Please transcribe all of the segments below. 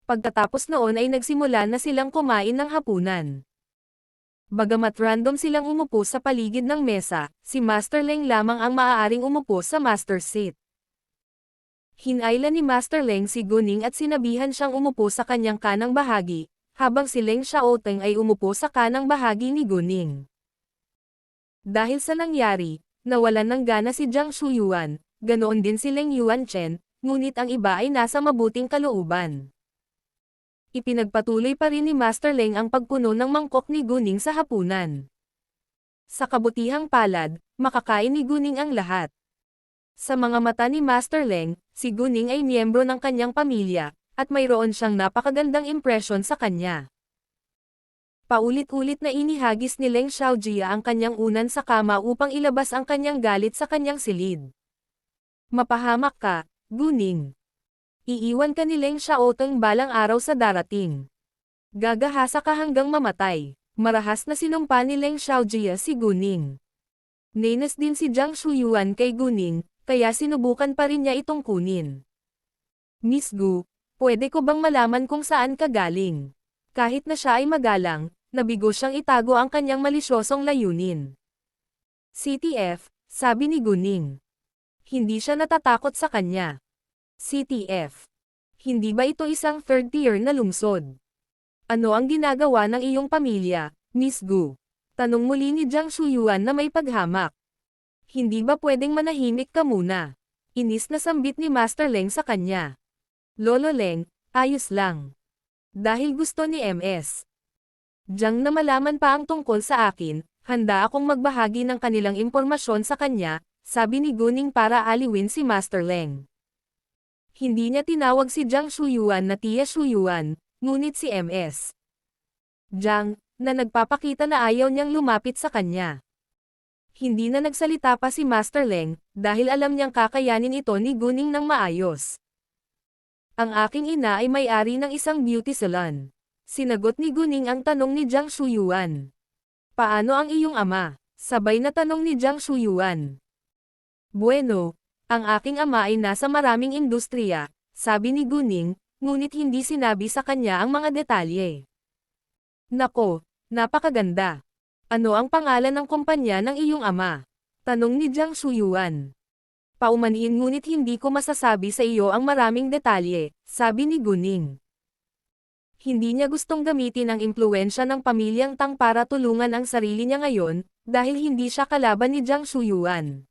Pagkatapos noon ay nagsimula na silang kumain ng hapunan. Bagamat random silang umupo sa paligid ng mesa, si Master Leng lamang ang maaaring umupo sa Master Seat. Hinailan ni Master Leng si Guning at sinabihan siyang umupo sa kanyang kanang bahagi, habang si Leng Xiaoteng ay umupo sa kanang bahagi ni Guning. Dahil sa nangyari, nawalan ng gana si Jiang Shuyuan, ganoon din si Leng Yuanchen, ngunit ang iba ay nasa mabuting kalooban. Ipinagpatuloy pa rin ni Master Leng ang pagpuno ng mangkok ni Guning sa hapunan. Sa kabutihang palad, makakain ni Guning ang lahat. Sa mga mata ni Master Leng, si Guning ay miyembro ng kanyang pamilya, at mayroon siyang napakagandang impresyon sa kanya. Paulit-ulit na inihagis ni Leng Xiaojia ang kanyang unan sa kama upang ilabas ang kanyang galit sa kanyang silid. Mapahamak ka, Guning. Iiwan ka ni Leng Xiaoteng balang araw sa darating. Gagahasa ka hanggang mamatay. Marahas na sinumpa ni Leng Xiaojia si Guning. Nainis din si Jiang Shuyuan kay Guning, kaya sinubukan pa rin niya itong kunin. Miss Gu, pwede ko bang malaman kung saan ka galing? Kahit na siya ay magalang, nabigo siyang itago ang kanyang malisyosong layunin. CTF, sabi ni Guning. Hindi siya natatakot sa kanya. CTF. Hindi ba ito isang third tier na lungsod? Ano ang ginagawa ng iyong pamilya, Miss Gu? Tanong muli ni Jiang Shuyuan na may paghamak. Hindi ba pwedeng manahimik ka muna? Inis na sambit ni Master Leng sa kanya. Lolo Leng, ayos lang. Dahil gusto ni MS Jiang na malaman pa ang tungkol sa akin, handa akong magbahagi ng kanilang impormasyon sa kanya, sabi ni Guning para aliwin si Master Leng. Hindi niya tinawag si Jiang Shuyuan na Tia Shuyuan, ngunit si MS Jiang, na nagpapakita na ayaw niyang lumapit sa kanya. Hindi na nagsalita pa si Master Leng, dahil alam niyang kakayanin ito ni Guning ng maayos. Ang aking ina ay may-ari ng isang beauty salon. Sinagot ni Guning ang tanong ni Jiang Shuyuan. Paano ang iyong ama? Sabay na tanong ni Jiang Shuyuan. Bueno, ang aking ama ay nasa maraming industriya, sabi ni Guning, ngunit hindi sinabi sa kanya ang mga detalye. Nako, napakaganda. Ano ang pangalan ng kumpanya ng iyong ama? Tanong ni Jiang Shuyuan. Paumanhin ngunit hindi ko masasabi sa iyo ang maraming detalye, sabi ni Guning. Hindi niya gustong gamitin ang impluwensya ng pamilyang Tang para tulungan ang sarili niya ngayon, dahil hindi siya kalaban ni Jiang Shuyuan.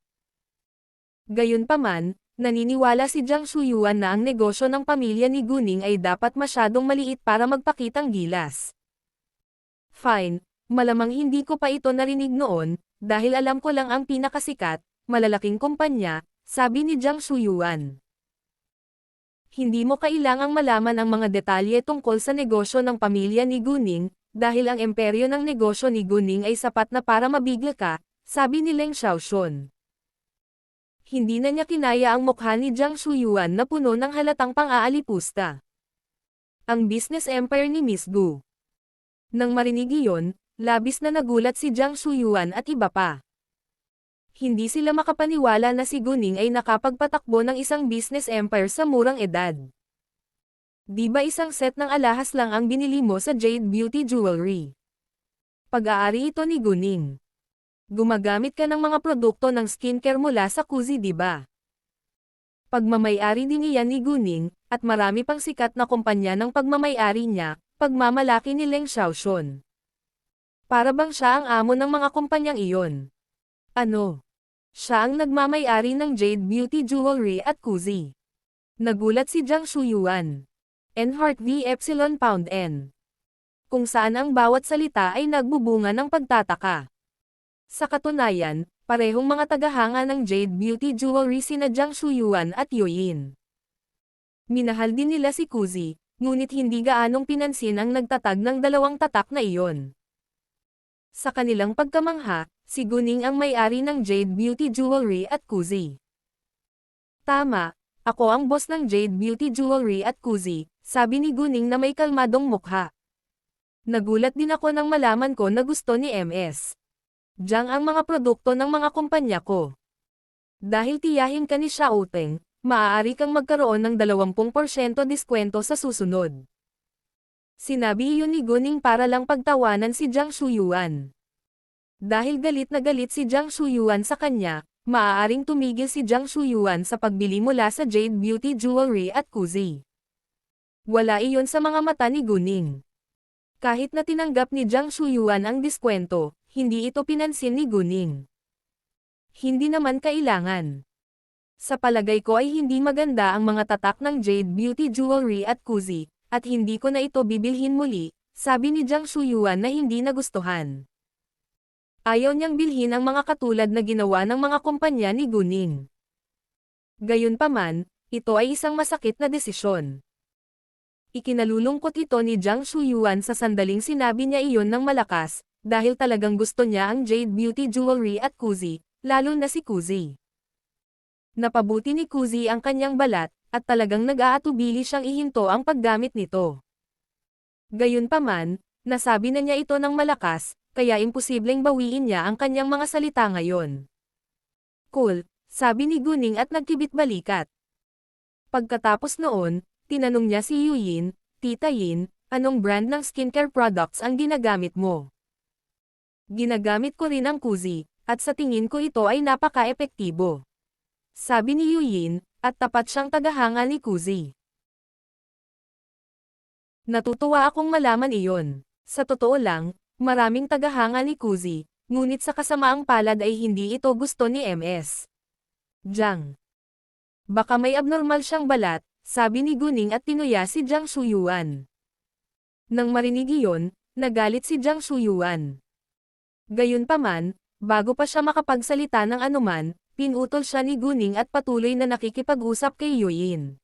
Gayunpaman, naniniwala si Jiang Shuyuan na ang negosyo ng pamilya ni Guning ay dapat masyadong maliit para magpakitang gilas. Fine. Malamang hindi ko pa ito narinig noon, dahil alam ko lang ang pinakasikat, malalaking kumpanya, sabi ni Jiang Shuyuan. Hindi mo kailangang malaman ang mga detalye tungkol sa negosyo ng pamilya ni Guning, dahil ang imperyo ng negosyo ni Guning ay sapat na para mabigla ka, sabi ni Leng Xiaoshun. Hindi na niya kinaya ang mukha ni Jiang Shuyuan na puno ng halatang pang-aalipusta. Ang business empire ni Miss Gu. Nang marinig iyon, labis na nagulat si Jiang Shuyuan at iba pa. Hindi sila makapaniwala na si Guning ay nakapagpatakbo ng isang business empire sa murang edad. Di ba isang set ng alahas lang ang binili mo sa Jade Beauty Jewelry? Pag-aari ito ni Guning. Gumagamit ka ng mga produkto ng skincare mula sa Kuzi, di ba? Pagmamay-ari din iyan ni Guning, at marami pang sikat na kumpanya ng pagmamay-ari niya, pagmamalaki ni Leng Xiaoshun. Para bang siya ang amo ng mga kumpanyang iyon? Ano? Siya ang nagmamay-ari ng Jade Beauty Jewelry at Kuzi. Nagulat si Jiang Shuyuan. Enhart V Epsilon Pound N. Kung saan ang bawat salita ay nagbubunga ng pagtataka. Sa katunayan, parehong mga tagahanga ng Jade Beauty Jewelry sina Jiang Shuyuan at Yoyin. Minahal din nila si Kuzi, ngunit hindi gaanong pinansin ang nagtatag ng dalawang tatak na iyon. Sa kanilang pagkamangha, si Guning ang may-ari ng Jade Beauty Jewelry at Kuzi. Tama, ako ang boss ng Jade Beauty Jewelry at Kuzi, sabi ni Guning na may kalmadong mukha. Nagulat din ako nang malaman ko na gusto ni MS Jiang ang mga produkto ng mga kumpanya ko. Dahil tiyahin ka ni Xiaoteng, maaari kang magkaroon ng 20% diskwento sa susunod. Sinabi iyon ni Guning para lang pagtawanan si Jiang Shuyuan. Dahil galit na galit si Jiang Shuyuan sa kanya, maaaring tumigil si Jiang Shuyuan sa pagbili mula sa Jade Beauty Jewelry at Kuzi. Wala iyon sa mga mata ni Guning. Kahit na tinanggap ni Jiang Shuyuan ang diskwento, hindi ito pinansin ni Guning. Hindi naman kailangan. Sa palagay ko ay hindi maganda ang mga tatak ng Jade Beauty Jewelry at Kuzi, at hindi ko na ito bibilhin muli, sabi ni Jiang Shuyuan na hindi nagustuhan. Ayaw niyang bilhin ang mga katulad na ginawa ng mga kumpanya ni Guning. Gayunpaman, ito ay isang masakit na desisyon. Ikinalulungkot ito ni Jiang Shuyuan sa sandaling sinabi niya iyon ng malakas, dahil talagang gusto niya ang Jade Beauty Jewelry at Kuzi, lalo na si Kuzi. Napabuti ni Kuzi ang kanyang balat, at talagang nag-aatubili siyang ihinto ang paggamit nito. Gayunpaman, nasabi na niya ito ng malakas, kaya imposibleng bawiin niya ang kanyang mga salita ngayon. Cool, sabi ni Guning at nagkibit-balikat. Pagkatapos noon, tinanong niya si Yuyin, Tita Yin, anong brand ng skincare products ang ginagamit mo? Ginagamit ko rin ang Kuzi, at sa tingin ko ito ay napaka-epektibo. Sabi ni Yuyin, at tapat siyang tagahanga ni Kuzi. Natutuwa akong malaman iyon. Sa totoo lang, maraming tagahanga ni Kuzi, ngunit sa kasamaang palad ay hindi ito gusto ni MS. Jiang. Baka may abnormal siyang balat, sabi ni Guning at tinuya si Jiang Shuyuan. Nang marinig iyon, nagalit si Jiang Shuyuan. Gayunpaman, bago pa siya makapagsalita ng anuman, pinutol siya ni Guning at patuloy na nakikipag-usap kay Yuyin.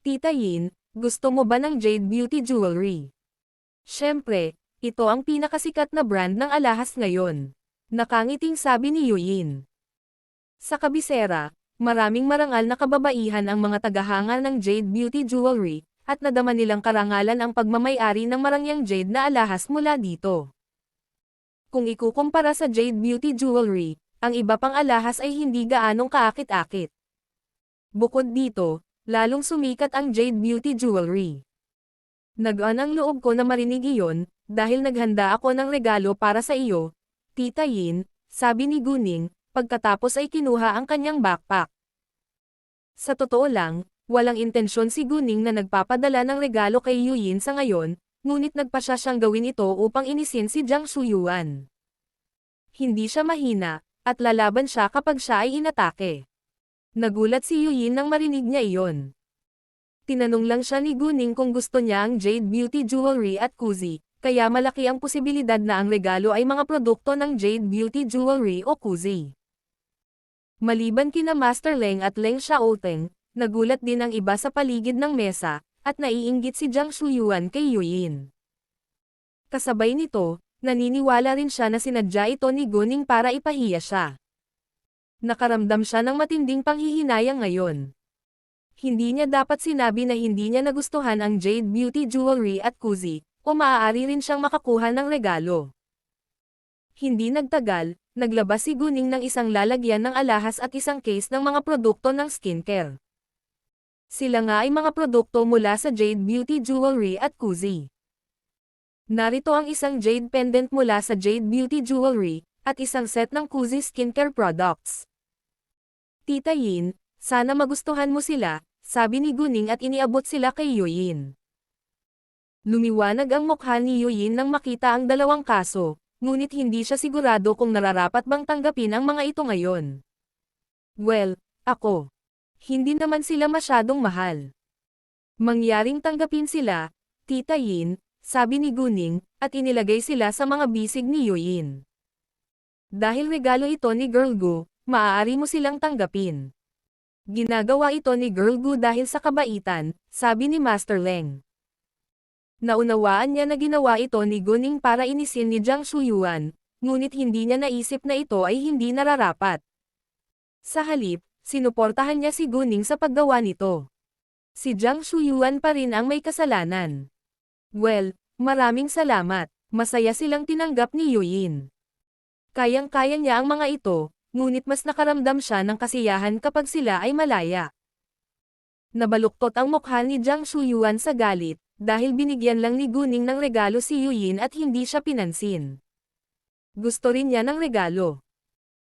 Tita Yin, gusto mo ba ng Jade Beauty Jewelry? Siyempre, ito ang pinakasikat na brand ng alahas ngayon. Nakangiting sabi ni Yuyin. Sa kabisera, maraming marangal na kababaihan ang mga tagahanga ng Jade Beauty Jewelry, at nadama nilang karangalan ang pagmamay-ari ng marangyang jade na alahas mula dito. Kung ikukumpara sa Jade Beauty Jewelry, ang iba pang alahas ay hindi gaanong kaakit-akit. Bukod dito, lalong sumikat ang Jade Beauty Jewelry. Nagaan ang loob ko na marinig iyon, dahil naghanda ako ng regalo para sa iyo, Tita Yin, sabi ni Guning, pagkatapos ay kinuha ang kanyang backpack. Sa totoo lang, walang intensyon si Guning na nagpapadala ng regalo kay Yuyin sa ngayon, ngunit nagpasya siyang gawin ito upang inisin si Jiang Shuyuan. Hindi siya mahina, at lalaban siya kapag siya ay inatake. Nagulat si Yuyin nang marinig niya iyon. Tinanong lang siya ni Guning kung gusto niya ang Jade Beauty Jewelry at Kuzi, kaya malaki ang posibilidad na ang regalo ay mga produkto ng Jade Beauty Jewelry o Kuzi. Maliban kina Master Leng at Leng Xiaoteng, nagulat din ang iba sa paligid ng mesa, at naiinggit si Jiang Shuyuan kay Yuyin. Kasabay nito, naniniwala rin siya na sinadya ito ni Guning para ipahiya siya. Nakaramdam siya ng matinding panghihinayang ngayon. Hindi niya dapat sinabi na hindi niya nagustuhan ang Jade Beauty Jewelry at Kuzi, o maaari rin siyang makakuha ng regalo. Hindi nagtagal, naglabas si Guning ng isang lalagyan ng alahas at isang case ng mga produkto ng skincare. Sila nga ay mga produkto mula sa Jade Beauty Jewelry at Kuzi. Narito ang isang jade pendant mula sa Jade Beauty Jewelry, at isang set ng Kuzi skincare products. Tita Yin, sana magustuhan mo sila, sabi ni Guning at iniabot sila kay Yuyin. Lumiwanag ang mukha ni Yuyin nang makita ang dalawang kaso, ngunit hindi siya sigurado kung nararapat bang tanggapin ang mga ito ngayon. Well, ako. Hindi naman sila masyadong mahal. Mangyaring tanggapin sila, Tita Yin, sabi ni Guning, at inilagay sila sa mga bisig ni Yuyin. Dahil regalo ito ni Girl Gu, maaari mo silang tanggapin. Ginagawa ito ni Girl Gu dahil sa kabaitan, sabi ni Master Leng. Naunawaan niya na ginawa ito ni Guning para inisin ni Jiang Shuyuan, ngunit hindi niya naisip na ito ay hindi nararapat. Sa halip, sinuportahan niya si Guning sa paggawa nito. Si Jiang Shuyuan pa rin ang may kasalanan. Well, maraming salamat, masaya silang tinanggap ni Yuyin. Kayang-kaya niya ang mga ito, ngunit mas nakaramdam siya ng kasiyahan kapag sila ay malaya. Nabaluktot ang mukha ni Jiang Shuyuan sa galit, dahil binigyan lang ni Guning ng regalo si Yuyin at hindi siya pinansin. Gusto rin niya ng regalo.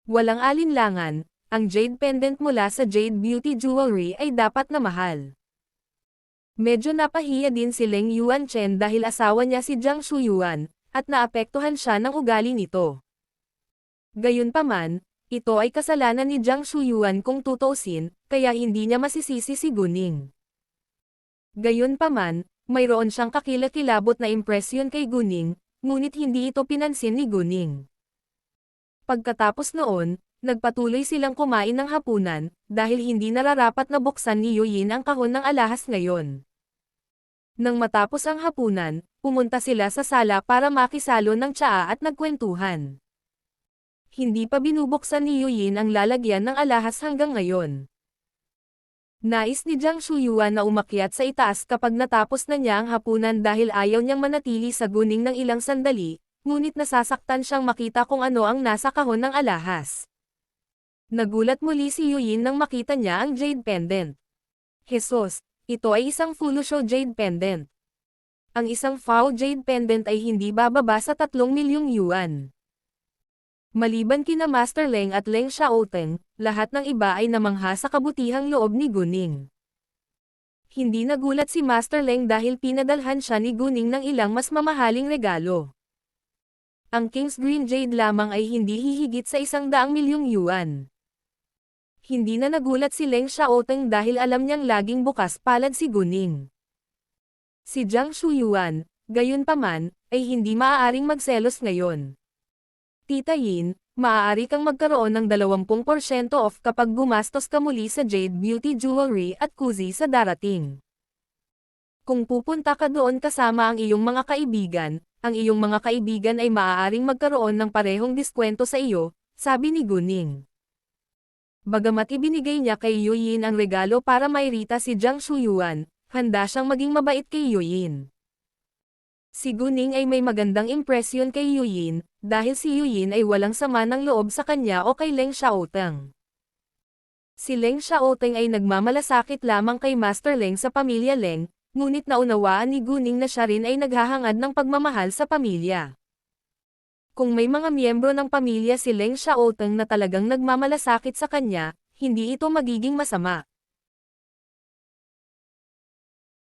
Walang alinlangan, ang jade pendant mula sa Jade Beauty Jewelry ay dapat na mahal. Medyo napahiya din si Leng Yuanchen dahil asawa niya si Jiang Shuyuan, at naapektuhan siya ng ugali nito. Gayunpaman, ito ay kasalanan ni Jiang Shuyuan kung tutuusin, kaya hindi niya masisisi si Guning. Gayunpaman, mayroon siyang kakilakilabot na impresyon kay Guning, ngunit hindi ito pinansin ni Guning. Pagkatapos noon, nagpatuloy silang kumain ng hapunan, dahil hindi nararapat na buksan ni Yuyin ang kahon ng alahas ngayon. Nang matapos ang hapunan, pumunta sila sa sala para makisalo ng tsaa at nagkwentuhan. Hindi pa binubuksan ni Yuyin ang lalagyan ng alahas hanggang ngayon. Nais ni Jiang Shuyuan na umakyat sa itaas kapag natapos na niya ang hapunan dahil ayaw niyang manatili sa Guning ng ilang sandali, ngunit nasasaktan siyang makita kung ano ang nasa kahon ng alahas. Nagulat muli si Yuyin nang makita niya ang jade pendant. Jesus, ito ay isang Fulusho jade pendant. Ang isang Fao jade pendant ay hindi bababa sa 3 milyong yuan. Maliban kina Master Leng at Leng Xiaoteng, lahat ng iba ay namangha sa kabutihang loob ni Guning. Hindi nagulat si Master Leng dahil pinadalhan siya ni Guning ng ilang mas mamahaling regalo. Ang King's Green Jade lamang ay hindi hihigit sa 100 milyong yuan. Hindi na nagulat si Leng Xiaoteng dahil alam niyang laging bukas palad si Guning. Si Jiang Shuyuan, gayunpaman, ay hindi maaaring magselos ngayon. Tita Yin, maaari kang magkaroon ng 20% off kapag gumastos ka muli sa Jade Beauty Jewelry at Kuzi sa darating. Kung pupunta ka doon kasama ang iyong mga kaibigan, ang iyong mga kaibigan ay maaaring magkaroon ng parehong diskwento sa iyo, sabi ni Guning. Bagamat ibinigay niya kay Yuyin ang regalo para mairita si Jiang Shuyuan, handa siyang maging mabait kay Yuyin. Si Guning ay may magandang impresyon kay Yuyin, dahil si Yuyin ay walang sama ng loob sa kanya o kay Leng Xiaoteng. Si Leng Xiaoteng ay nagmamalasakit lamang kay Master Leng sa pamilya Leng, ngunit naunawaan ni Guning na siya rin ay naghahangad ng pagmamahal sa pamilya. Kung may mga miyembro ng pamilya si Leng Xiaoteng na talagang nagmamalasakit sa kanya, hindi ito magiging masama.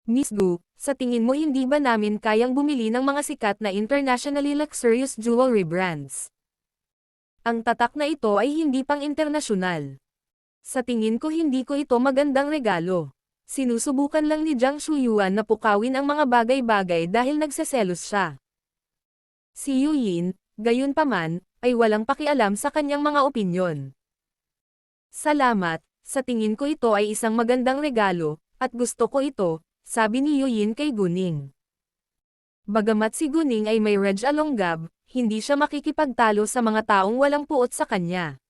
Miss Gu, sa tingin mo hindi ba namin kayang bumili ng mga sikat na internationally luxurious jewelry brands? Ang tatak na ito ay hindi pang internasyonal. Sa tingin ko hindi ko ito magandang regalo. Sinusubukan lang ni Jiang Shuyuan na pukawin ang mga bagay-bagay dahil nagseselos siya. Si Yuyin, gayunpaman, ay walang pakialam sa kanyang mga opinyon. Salamat, sa tingin ko ito ay isang magandang regalo, at gusto ko ito, sabi ni Yuyin kay Guning. Bagamat si Guning ay may Reg Alonggab, hindi siya makikipagtalo sa mga taong walang puot sa kanya.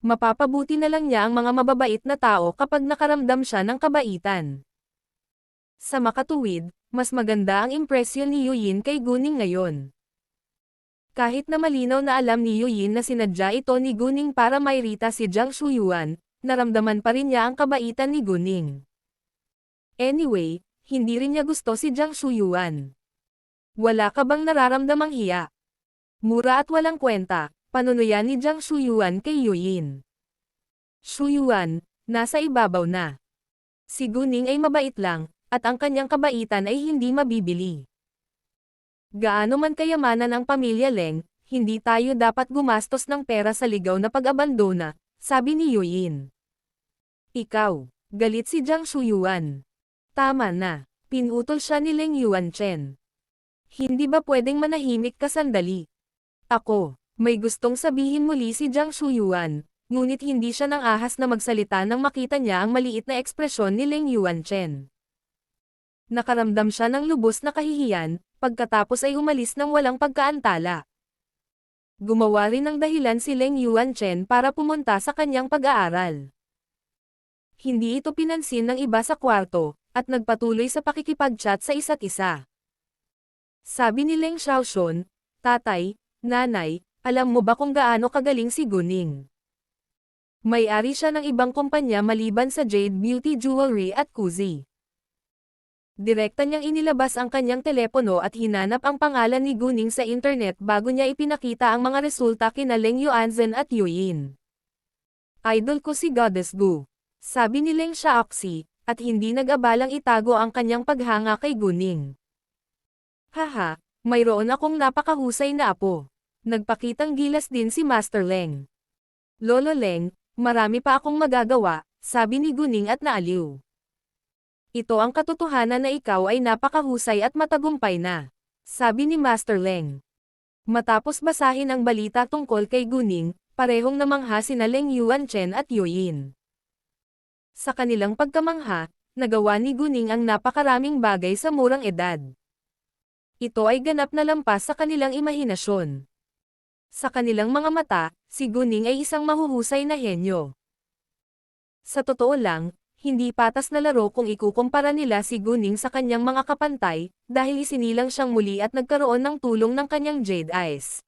Mapapabuti na lang niya ang mga mababait na tao kapag nakaramdam siya ng kabaitan. Sa makatuwid, mas maganda ang impresyon ni Yuyin kay Guning ngayon. Kahit na malinaw na alam ni Yuyin na sinadya ito ni Guning para mairita si Jiang Shuyuan, naramdaman pa rin niya ang kabaitan ni Guning. Anyway, hindi rin niya gusto si Jiang Shuyuan. Wala ka bang nararamdamang hiya? Mura at walang kwenta, panunuyan ni Jiang Shuyuan kay Yuyin. Shuyuan, nasa ibabaw na. Si Guning ay mabait lang, at ang kanyang kabaitan ay hindi mabibili. Gaano man kayamanan ang pamilya Leng, hindi tayo dapat gumastos ng pera sa ligaw na pag-abandona, sabi ni Yuyin. Ikaw, galit si Jiang Shuyuan. Tama na, pinutol siya ni Leng Yuanchen. Hindi ba pwedeng manahimik ka sandali? Ako, may gustong sabihin muli si Jiang Shuyuan, ngunit hindi siya nang ahas na magsalita nang makita niya ang maliit na ekspresyon ni Leng Yuanchen. Nakaramdam siya ng lubos na kahihiyan, pagkatapos ay umalis ng walang pagkaantala. Gumawa rin ng dahilan si Leng Yuanchen para pumunta sa kanyang pag-aaral. Hindi ito pinansin ng iba sa kwarto, at nagpatuloy sa pakikipag-chat sa isa't isa. Sabi ni Leng Xiaoxun, Tatay, Nanay, alam mo ba kung gaano kagaling si Guning? May-ari siya ng ibang kumpanya maliban sa Jade Beauty Jewelry at Kuzi. Direkta niyang inilabas ang kanyang telepono at hinanap ang pangalan ni Guning sa internet bago niya ipinakita ang mga resulta kina Leng Yuanzhen at Yuyin. Idol ko si Goddess Gu. Sabi ni Leng Xiaoxi, at hindi nag-abalang itago ang kanyang paghanga kay Guning. Haha, mayroon akong napakahusay na apo. Nagpakitang gilas din si Master Leng. Lolo Leng, marami pa akong magagawa, sabi ni Guning at naaliw. Ito ang katotohanan na ikaw ay napakahusay at matagumpay na, sabi ni Master Leng. Matapos basahin ang balita tungkol kay Guning, parehong namangha sina Leng Yuanzhen at Yuyin. Sa kanilang pagkamangha, nagawa ni Guning ang napakaraming bagay sa murang edad. Ito ay ganap na lampas sa kanilang imahinasyon. Sa kanilang mga mata, si Guning ay isang mahuhusay na henyo. Sa totoo lang, hindi patas na laro kung ikukumpara nila si Guning sa kanyang mga kapantay, dahil isinilang siyang muli at nagkaroon ng tulong ng kanyang Jade Eyes.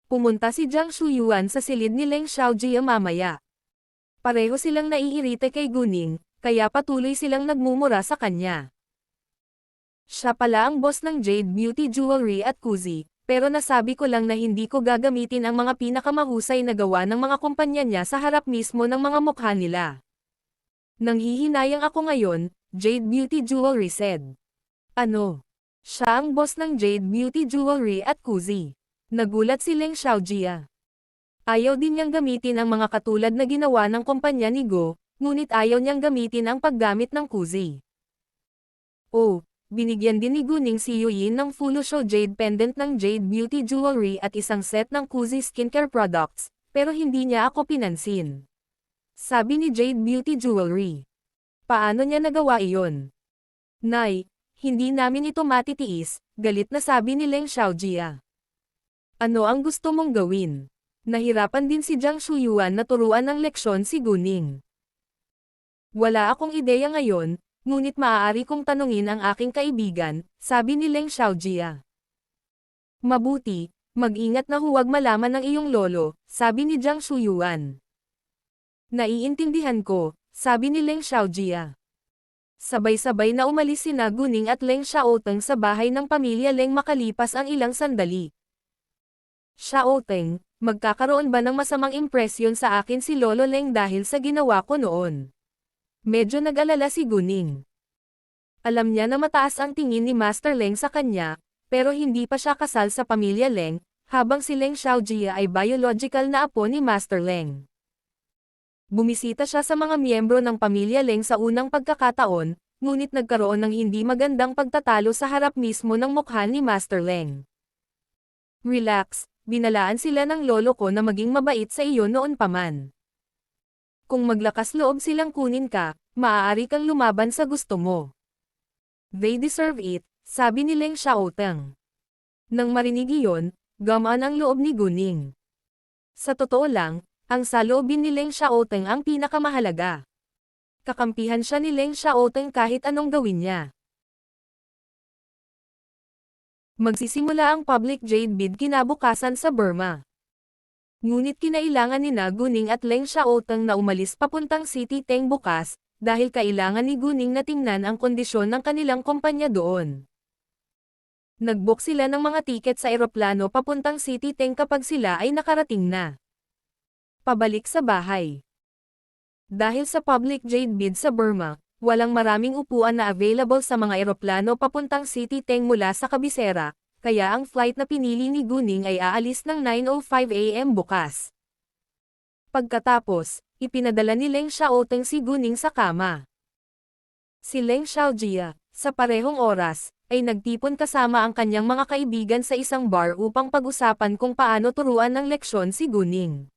Pumunta si Jiang Shuyuan sa silid ni Leng Xiaojia mamaya. Pareho silang naiirite kay Guning, kaya patuloy silang nagmumura sa kanya. Siya pala ang boss ng Jade Beauty Jewelry at Kuzi, pero nasabi ko lang na hindi ko gagamitin ang mga pinakamahusay na gawa ng mga kumpanya niya sa harap mismo ng mga mukha nila. Nanghihinayang ako ngayon, Jade Beauty Jewelry said. Ano? Siya ang boss ng Jade Beauty Jewelry at Kuzi. Nagulat si Leng Xiaojia. Ayaw din niyang gamitin ang mga katulad na ginawa ng kumpanya ni Go, ngunit ayaw niyang gamitin ang paggamit ng Kuzi. Oh, binigyan din ni Guning si Yuyin ng Full Show Jade Pendant ng Jade Beauty Jewelry at isang set ng Kuzi skincare products, pero hindi niya ako pinansin. Sabi ni Jade Beauty Jewelry. Paano niya nagawa iyon? Nay, hindi namin ito matitiis, galit na sabi ni Leng Xiaojia. Ano ang gusto mong gawin? Nahirapan din si Jiang Shuyuan na turuan ng leksyon si Guning. Wala akong ideya ngayon, ngunit maaari kong tanungin ang aking kaibigan, sabi ni Leng Xiaojia. Mabuti, mag-ingat na huwag malaman ng iyong lolo, sabi ni Jiang Shuyuan. Naiintindihan ko, sabi ni Leng Xiaojia. Sabay-sabay na umalis sina Guning at Leng Xiaoteng sa bahay ng pamilya Leng makalipas ang ilang sandali. Xiaoteng, magkakaroon ba ng masamang impresyon sa akin si Lolo Leng dahil sa ginawa ko noon? Medyo nag-alala si Guning. Alam niya na mataas ang tingin ni Master Leng sa kanya, pero hindi pa siya kasal sa pamilya Leng, habang si Leng Xiaojia ay biological na apo ni Master Leng. Bumisita siya sa mga miyembro ng pamilya Leng sa unang pagkakataon, ngunit nagkaroon ng hindi magandang pagtatalo sa harap mismo ng mukha ni Master Leng. Relax, binalaan sila ng lolo ko na maging mabait sa iyo noon pa man. Kung maglakas loob silang kunin ka, maaari kang lumaban sa gusto mo. They deserve it, sabi ni Leng Xiaoteng. Nang marinig iyon, gamaan ang loob ni Guning. Sa totoo lang, ang saloobin ni Leng Xiaoteng ang pinakamahalaga. Kakampihan siya ni Leng Xiaoteng kahit anong gawin niya. Magsisimula ang public jade bid kinabukasan sa Burma. Ngunit kinailangan ni Guning at Leng Xiaoteng na umalis papuntang City Teng bukas, dahil kailangan ni Guning na tingnan ang kondisyon ng kanilang kumpanya doon. Nag-book sila ng mga tiket sa eroplano papuntang City Teng kapag sila ay nakarating na. Pabalik sa bahay. Dahil sa public jade bid sa Burma, walang maraming upuan na available sa mga eroplano papuntang City Teng mula sa kabisera, kaya ang flight na pinili ni Guning ay aalis ng 9:05 AM bukas. Pagkatapos, ipinadala ni Leng Xiaoteng si Guning sa kama. Si Leng Xiaojia, sa parehong oras, ay nagtipon kasama ang kanyang mga kaibigan sa isang bar upang pag-usapan kung paano turuan ng leksyon si Guning.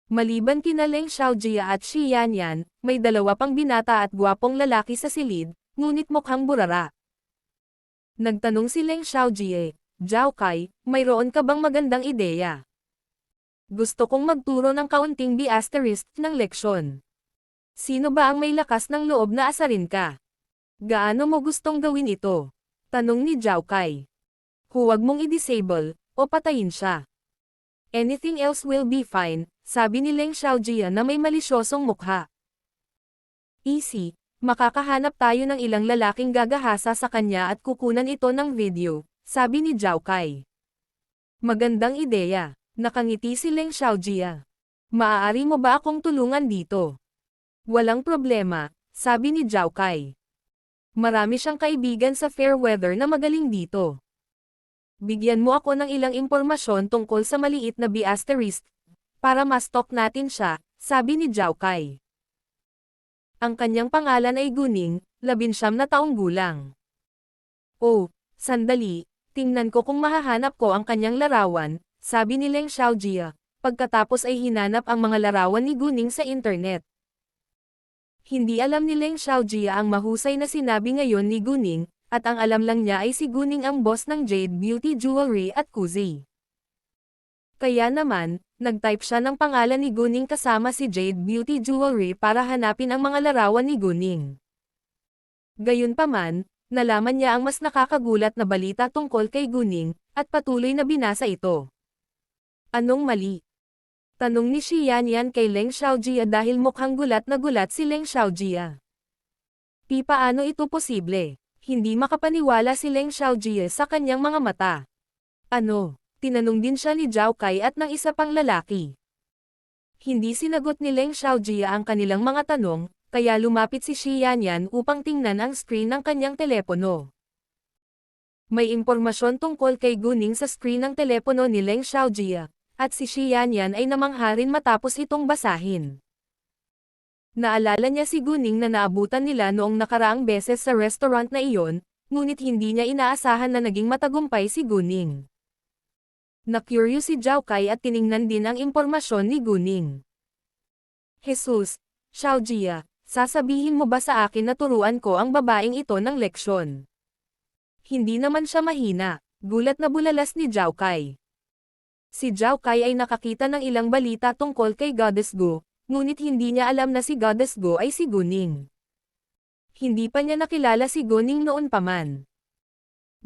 Maliban kina Leng Xiaojia at Xi Yanyan, may dalawa pang binata at gwapong lalaki sa silid, ngunit mukhang burara. Nagtanong si Leng Xiaojia, Zhao Kai, mayroon ka bang magandang ideya? Gusto kong magturo ng kaunting B** ng leksyon. Sino ba ang may lakas ng loob na asarin ka? Gaano mo gustong gawin ito? Tanong ni Zhao Kai. Huwag mong i-disable, o patayin siya. Anything else will be fine, sabi ni Leng Xiaojia na may malisyosong mukha. Easy, Makakahanap tayo ng ilang lalaking gagahasa sa kanya at kukunan ito ng video, sabi ni Zhao Kai. Magandang ideya. Nakangiti si Leng Xiaojia. Maaari mo ba akong tulungan dito? Walang problema, sabi ni Zhao Kai. Marami siyang kaibigan sa Fairweather na magaling dito. Bigyan mo ako ng ilang impormasyon tungkol sa maliit na B***, para ma-stalk natin siya, sabi ni Zhao Kai. Ang kanyang pangalan ay Guning, 19 na taong gulang. Oh, sandali, tingnan ko kung mahahanap ko ang kanyang larawan, sabi ni Leng Xiaojia, pagkatapos ay hinanap ang mga larawan ni Guning sa internet. Hindi alam ni Leng Xiaojia ang mahusay na sinabi ngayon ni Guning, at ang alam lang niya ay si Guning ang boss ng Jade Beauty Jewelry at Kuzi. Kaya naman, nag-type siya ng pangalan ni Guning kasama si Jade Beauty Jewelry para hanapin ang mga larawan ni Guning. Gayunpaman, nalaman niya ang mas nakakagulat na balita tungkol kay Guning, at patuloy na binasa ito. Anong mali? Tanong ni Xi Yanyan kay Leng Xiaojia dahil mukhang gulat na gulat si Leng Xiaojia. Paano ito posible? Hindi makapaniwala si Leng Xiaojia sa kanyang mga mata. Ano? Tinanong din siya ni Zhao Kai at ng isa pang lalaki. Hindi sinagot ni Leng Xiaojia ang kanilang mga tanong, kaya lumapit si Xi Yanyan upang tingnan ang screen ng kanyang telepono. May impormasyon tungkol kay Guning sa screen ng telepono ni Leng Xiaojia, at si Xi Yanyan ay namangha rin matapos itong basahin. Naalala niya si Guning na naabutan nila noong nakaraang beses sa restaurant na iyon, ngunit hindi niya inaasahan na naging matagumpay si Guning. Na-curious si Zhao Kai at tiningnan din ang impormasyon ni Guning. Jesus, Xiaojia, sasabihin mo ba sa akin na turuan ko ang babaeng ito ng leksyon? Hindi naman siya mahina, gulat na bulalas ni Zhao Kai. Si Zhao Kai ay nakakita ng ilang balita tungkol kay Goddess Go, ngunit hindi niya alam na si Goddess Go ay si Guning. Hindi pa niya nakilala si Guning noon pa man.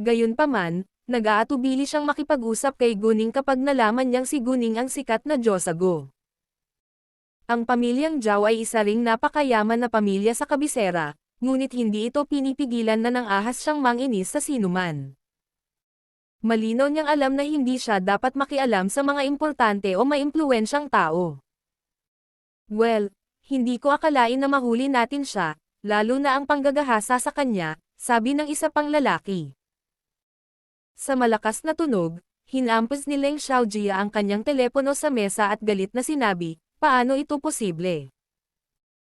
Gayunpaman, nag-aatubili siyang makipag-usap kay Guning kapag nalaman niyang si Guning ang sikat na Diyosa Go. Ang pamilyang Zhao ay isa ring napakayaman na pamilya sa kabisera, ngunit hindi ito pinipigilan na nang ahas siyang manginis sa sinuman. Malinaw niyang alam na hindi siya dapat makialam sa mga importante o maimpluwensyang tao. Well, hindi ko akalain na mahuli natin siya, lalo na ang panggagahasa sa kanya, sabi ng isa pang lalaki. Sa malakas na tunog, hinampas ni Leng Xiaojia ang kanyang telepono sa mesa at galit na sinabi, paano ito posible?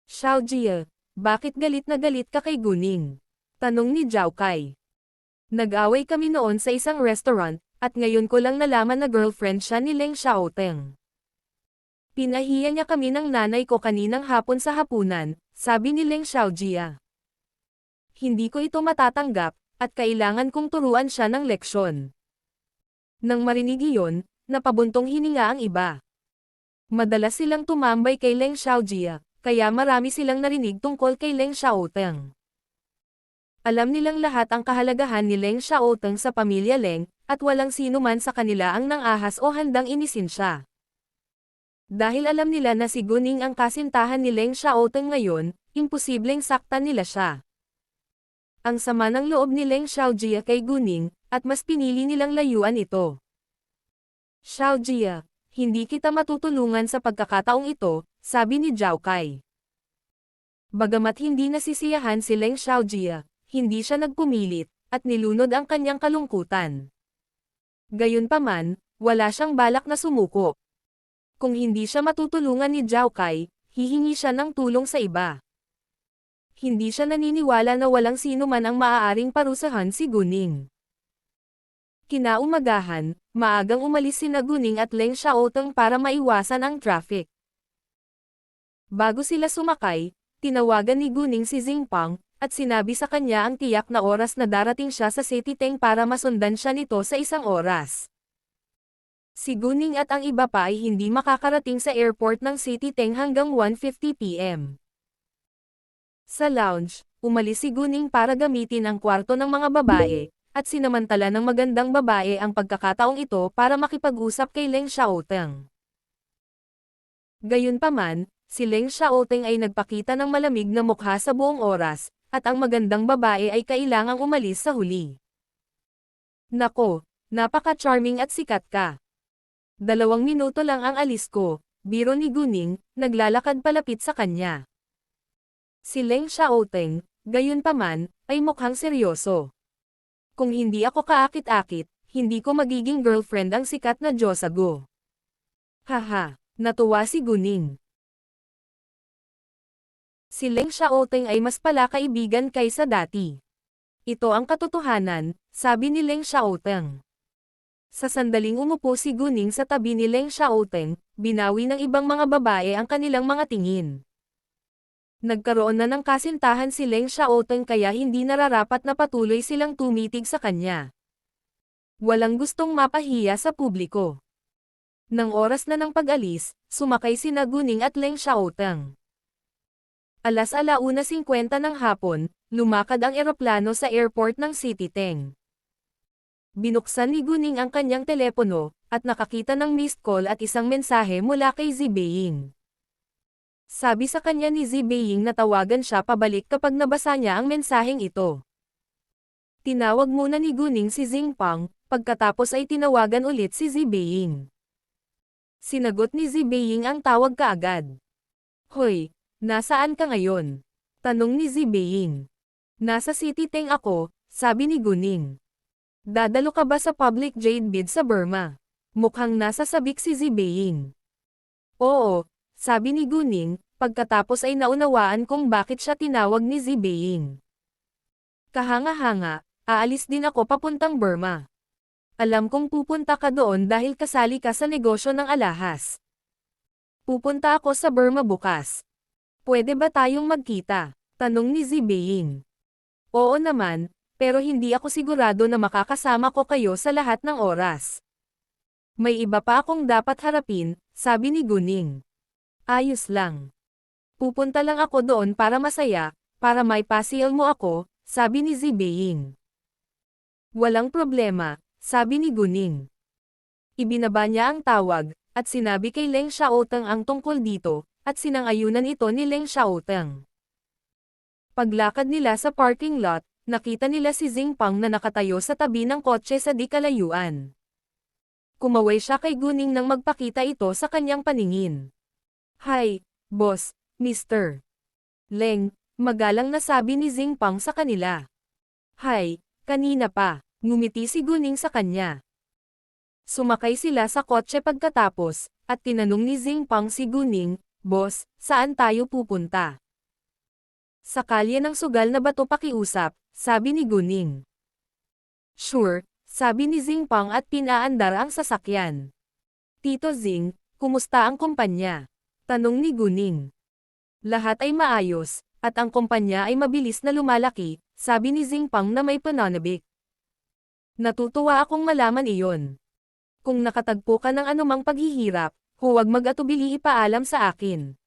Xiaojia, bakit galit na galit ka kay Guning? Tanong ni Zhao Kai. Nag-away kami noon sa isang restaurant, at ngayon ko lang nalaman na girlfriend siya ni Leng Xiaoteng. Pinahiya niya kami ng nanay ko kaninang hapon sa hapunan, sabi ni Leng Xiaojia. Hindi ko ito matatanggap, at kailangan kong turuan siya ng leksyon. Nang marinig iyon, napabuntong hininga ang iba. Madalas silang tumambay kay Leng Xiaojia, kaya marami silang narinig tungkol kay Leng Xiaoteng. Alam nilang lahat ang kahalagahan ni Leng Xiaoteng sa pamilya Leng, at walang sino man sa kanila ang nang-ahas o handang inisin siya. Dahil alam nila na si Guning ang kasintahan ni Leng Xiaoteng ngayon, imposibleng saktan nila siya. Ang sama ng loob ni Leng Xiaojia kay Guning, at mas pinili nilang layuan ito. Xiaojia, hindi kita matutulungan sa pagkakataong ito, sabi ni Zhao Kai. Bagamat hindi nasisiyahan si Leng Xiaojia, hindi siya nagpumilit, at nilunod ang kanyang kalungkutan. Gayunpaman, wala siyang balak na sumuko. Kung hindi siya matutulungan ni Zhao Kai, hihingi siya ng tulong sa iba. Hindi siya naniniwala na walang sino man ang maaaring parusahan si Guning. Kinaumagahan, maagang umalis sina Guning at Leng Xiaoteng para maiwasan ang traffic. Bago sila sumakay, tinawagan ni Guning si Xingpang, at sinabi sa kanya ang tiyak na oras na darating siya sa Cititeng para masundan siya nito sa isang oras. Si Guning at ang iba pa ay hindi makakarating sa airport ng Cititeng hanggang 1:50 p.m. Sa lounge, umalis si Guning para gamitin ang kwarto ng mga babae, at sinamantala ng magandang babae ang pagkakataong ito para makipag-usap kay Leng Xiaoteng. Gayunpaman, Si Leng Xiaoteng ay nagpakita ng malamig na mukha sa buong oras, at ang magandang babae ay kailangang umalis sa huli. Nako, napaka-charming at sikat ka. 2 minuto lang ang alis ko, biro ni Guning, naglalakad palapit sa kanya. Si Leng Xiaoteng, gayunpaman, ay mukhang seryoso. Kung hindi ako kaakit-akit, hindi ko magiging girlfriend ang sikat na Diyosago. Haha, natuwa si Guning. Si Leng Xiaoteng ay mas palakaibigan kaysa dati. Ito ang katotohanan, sabi ni Leng Xiaoteng. Sa sandaling umupo si Guning sa tabi ni Leng Xiaoteng, binawi ng ibang mga babae ang kanilang mga tingin. Nagkaroon na ng kasintahan si Leng Xiaoteng kaya hindi nararapat na patuloy silang tumitig sa kanya. Walang gustong mapahiya sa publiko. Nang oras na ng pag-alis, sumakay sina Guning at Leng Xiaoteng. 1:50 ng hapon, lumakad ang eroplano sa airport ng City Teng. Binuksan ni Guning ang kanyang telepono, at nakakita ng missed call at isang mensahe mula kay Zi Beiying. Sabi sa kanya ni Zi Beiying na tawagan siya pabalik kapag nabasa niya ang mensaheng ito. Tinawag muna ni Guning si Xing Pang, pagkatapos ay tinawagan ulit si Zi Beiying. Sinagot ni Zi Beiying ang tawag kaagad. Hoy! Nasaan ka ngayon? Tanong ni Zi Beiying. Nasa City Teng ako, sabi ni Guning. Dadalo ka ba sa public jade bid sa Burma? Mukhang nasa sabik si Zi Beiying. Oo, sabi ni Guning, pagkatapos ay naunawaan kung bakit siya tinawag ni Zi Beiying. Kahanga-hanga, aalis din ako papuntang Burma. Alam kong pupunta ka doon dahil kasali ka sa negosyo ng alahas. Pupunta ako sa Burma bukas. Pwede ba tayong magkita? Tanong ni Zi Beiying. Oo naman, pero hindi ako sigurado na makakasama ko kayo sa lahat ng oras. May iba pa akong dapat harapin, sabi ni Guning. Ayos lang. Pupunta lang ako doon para masaya, para may pasyal mo ako, sabi ni Zi Beiying. Walang problema, sabi ni Guning. Ibinaba niya ang tawag, at sinabi kay Leng Xiaoteng ang tungkol dito, at sinang-ayunan ito ni Leng Xiaoteng. Paglakad nila sa parking lot, nakita nila si Xing Pang na nakatayo sa tabi ng kotse sa di kalayuan. Kumaway siya kay Guning nang magpakita ito sa kanyang paningin. Hi, boss, Mr. Leng, magalang na sabi ni Xing Pang sa kanila. Hi, kanina pa, ngumiti si Guning sa kanya. Sumakay sila sa kotse pagkatapos, at tinanong ni Xing Pang si Guning, Boss, saan tayo pupunta? Sa kalye ng sugal na bato pakiusap, sabi ni Guning. Sure, sabi ni Xing Pang at pinaandar ang sasakyan. Tito Xing, kumusta ang kumpanya? Tanong ni Guning. Lahat ay maayos, at ang kumpanya ay mabilis na lumalaki, sabi ni Xing Pang na may pananabik. Natutuwa akong malaman iyon. Kung nakatagpo ka ng anumang paghihirap, huwag mag-atubili ipaalam sa akin.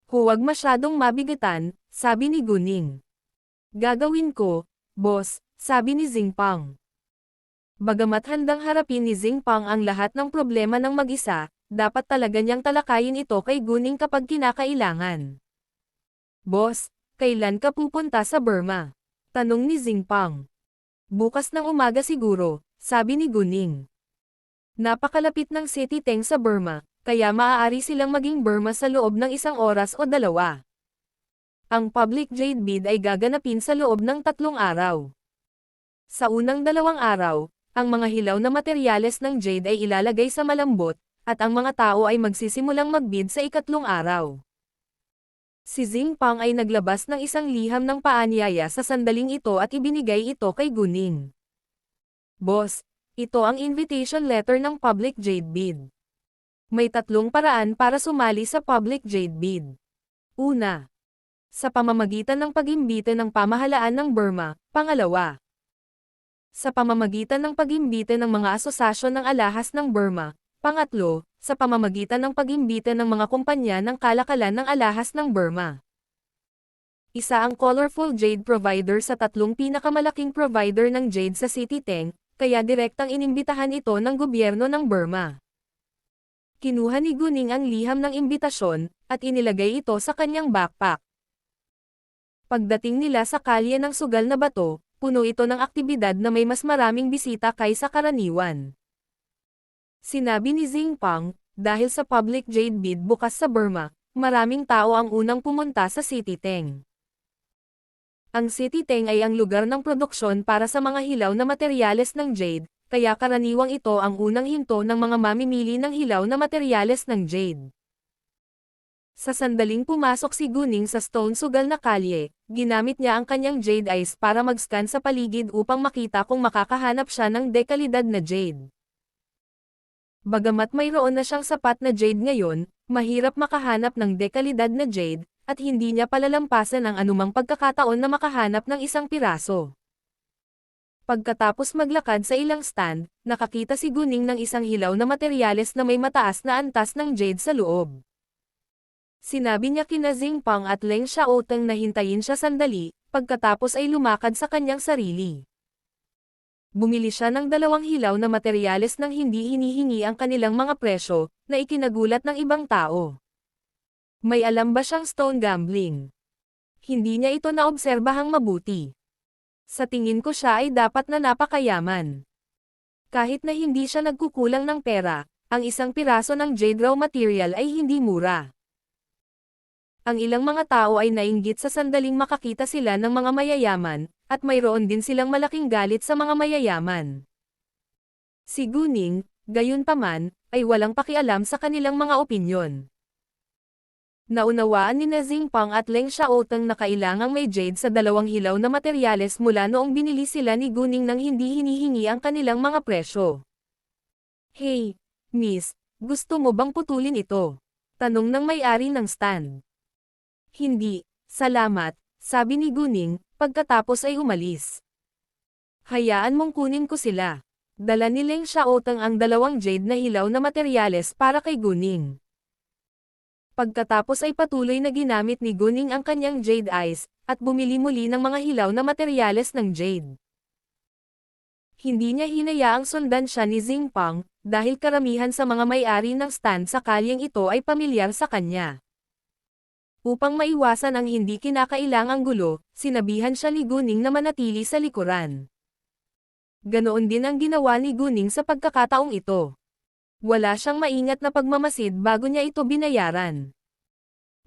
Huwag masyadong mabigatan, sabi ni Guning. Gagawin ko, boss, sabi ni Xing Pang. Bagamat handang harapin ni Xing Pang ang lahat ng problema ng mag-isa, dapat talaga niyang talakayin ito kay Guning kapag kinakailangan. Boss, kailan ka pupunta sa Burma? Tanong ni Xing Pang. Bukas ng umaga siguro, sabi ni Guning. Napakalapit ng City Teng sa Burma, kaya maaari silang maging Burma sa loob ng 1 oras o 2. Ang public jade bid ay gaganapin sa loob ng 3 araw. Sa unang 2 araw, ang mga hilaw na materyales ng jade ay ilalagay sa malambot, at ang mga tao ay magsisimulang magbid sa 3 araw. Si Xing Pang ay naglabas ng isang liham ng paanyaya sa sandaling ito at ibinigay ito kay Guning. Boss, ito ang invitation letter ng public jade bid. May 3 paraan para sumali sa public jade bid. Una, sa pamamagitan ng pag-imbite ng pamahalaan ng Burma. Pangalawa, sa pamamagitan ng pag-imbite ng mga asosasyon ng alahas ng Burma. Pangatlo, sa pamamagitan ng pag-imbite ng mga kumpanya ng kalakalan ng alahas ng Burma. Isa ang Colorful Jade provider sa 3 pinakamalaking provider ng jade sa City Teng, kaya direktang inimbitahan ito ng gobyerno ng Burma. Kinuha ni Guning ang liham ng imbitasyon, at inilagay ito sa kanyang backpack. Pagdating nila sa kalye ng sugal na bato, puno ito ng aktibidad na may mas maraming bisita kaysa karaniwan. Sinabi ni Xingpang, dahil sa public jade bid bukas sa Burma, maraming tao ang unang pumunta sa City Teng. Ang City Teng ay ang lugar ng produksyon para sa mga hilaw na materyales ng jade, kaya karaniwang ito ang unang hinto ng mga mamimili ng hilaw na materyales ng jade. Sa sandaling pumasok si Guning sa stone sugal na kalye, ginamit niya ang kanyang jade eyes para mag-scan sa paligid upang makita kung makakahanap siya ng dekalidad na jade. Bagamat mayroon na siyang sapat na jade ngayon, mahirap makahanap ng dekalidad na jade, at hindi niya palalampasan ang anumang pagkakataon na makahanap ng isang piraso. Pagkatapos maglakad sa ilang stand, nakakita si Guning ng isang hilaw na materyales na may mataas na antas ng jade sa loob. Sinabi niya kina Xingpang at Leng Xiaoteng na hintayin siya sandali, pagkatapos ay lumakad sa kanyang sarili. Bumili siya ng 2 hilaw na materyales nang hindi hinihingi ang kanilang mga presyo, na ikinagulat ng ibang tao. May alam ba siyang stone gambling? Hindi niya ito naobserbahang mabuti. Sa tingin ko siya ay dapat na napakayaman. Kahit na hindi siya nagkukulang ng pera, ang isang piraso ng jade raw material ay hindi mura. Ang ilang mga tao ay nainggit sa sandaling makakita sila ng mga mayayaman, at mayroon din silang malaking galit sa mga mayayaman. Si Guning, gayunpaman, ay walang pakialam sa kanilang mga opinyon. Naunawaan ni Xingpang at Leng Xiaoteng na kailangang may jade sa 2 hilaw na materyales mula noong binili sila ni Guning nang hindi hinihingi ang kanilang mga presyo. Hey, miss, gusto mo bang putulin ito? Tanong ng may-ari ng stand. Hindi, salamat, sabi ni Guning, pagkatapos ay umalis. Hayaan mong kunin ko sila. Dala ni Leng Xiaoteng ang 2 jade na hilaw na materyales para kay Guning. Pagkatapos ay patuloy na ginamit ni Guning ang kanyang jade eyes, at bumili muli ng mga hilaw na materyales ng jade. Hindi niya hinayaang sundan siya ni Xingpang, dahil karamihan sa mga may-ari ng stand sa kalyeng ito ay pamilyar sa kanya. Upang maiwasan ang hindi kinakailangang gulo, sinabihan siya ni Guning na manatili sa likuran. Ganoon din ang ginawa ni Guning sa pagkakataong ito. Wala siyang maingat na pagmamasid bago niya ito binayaran.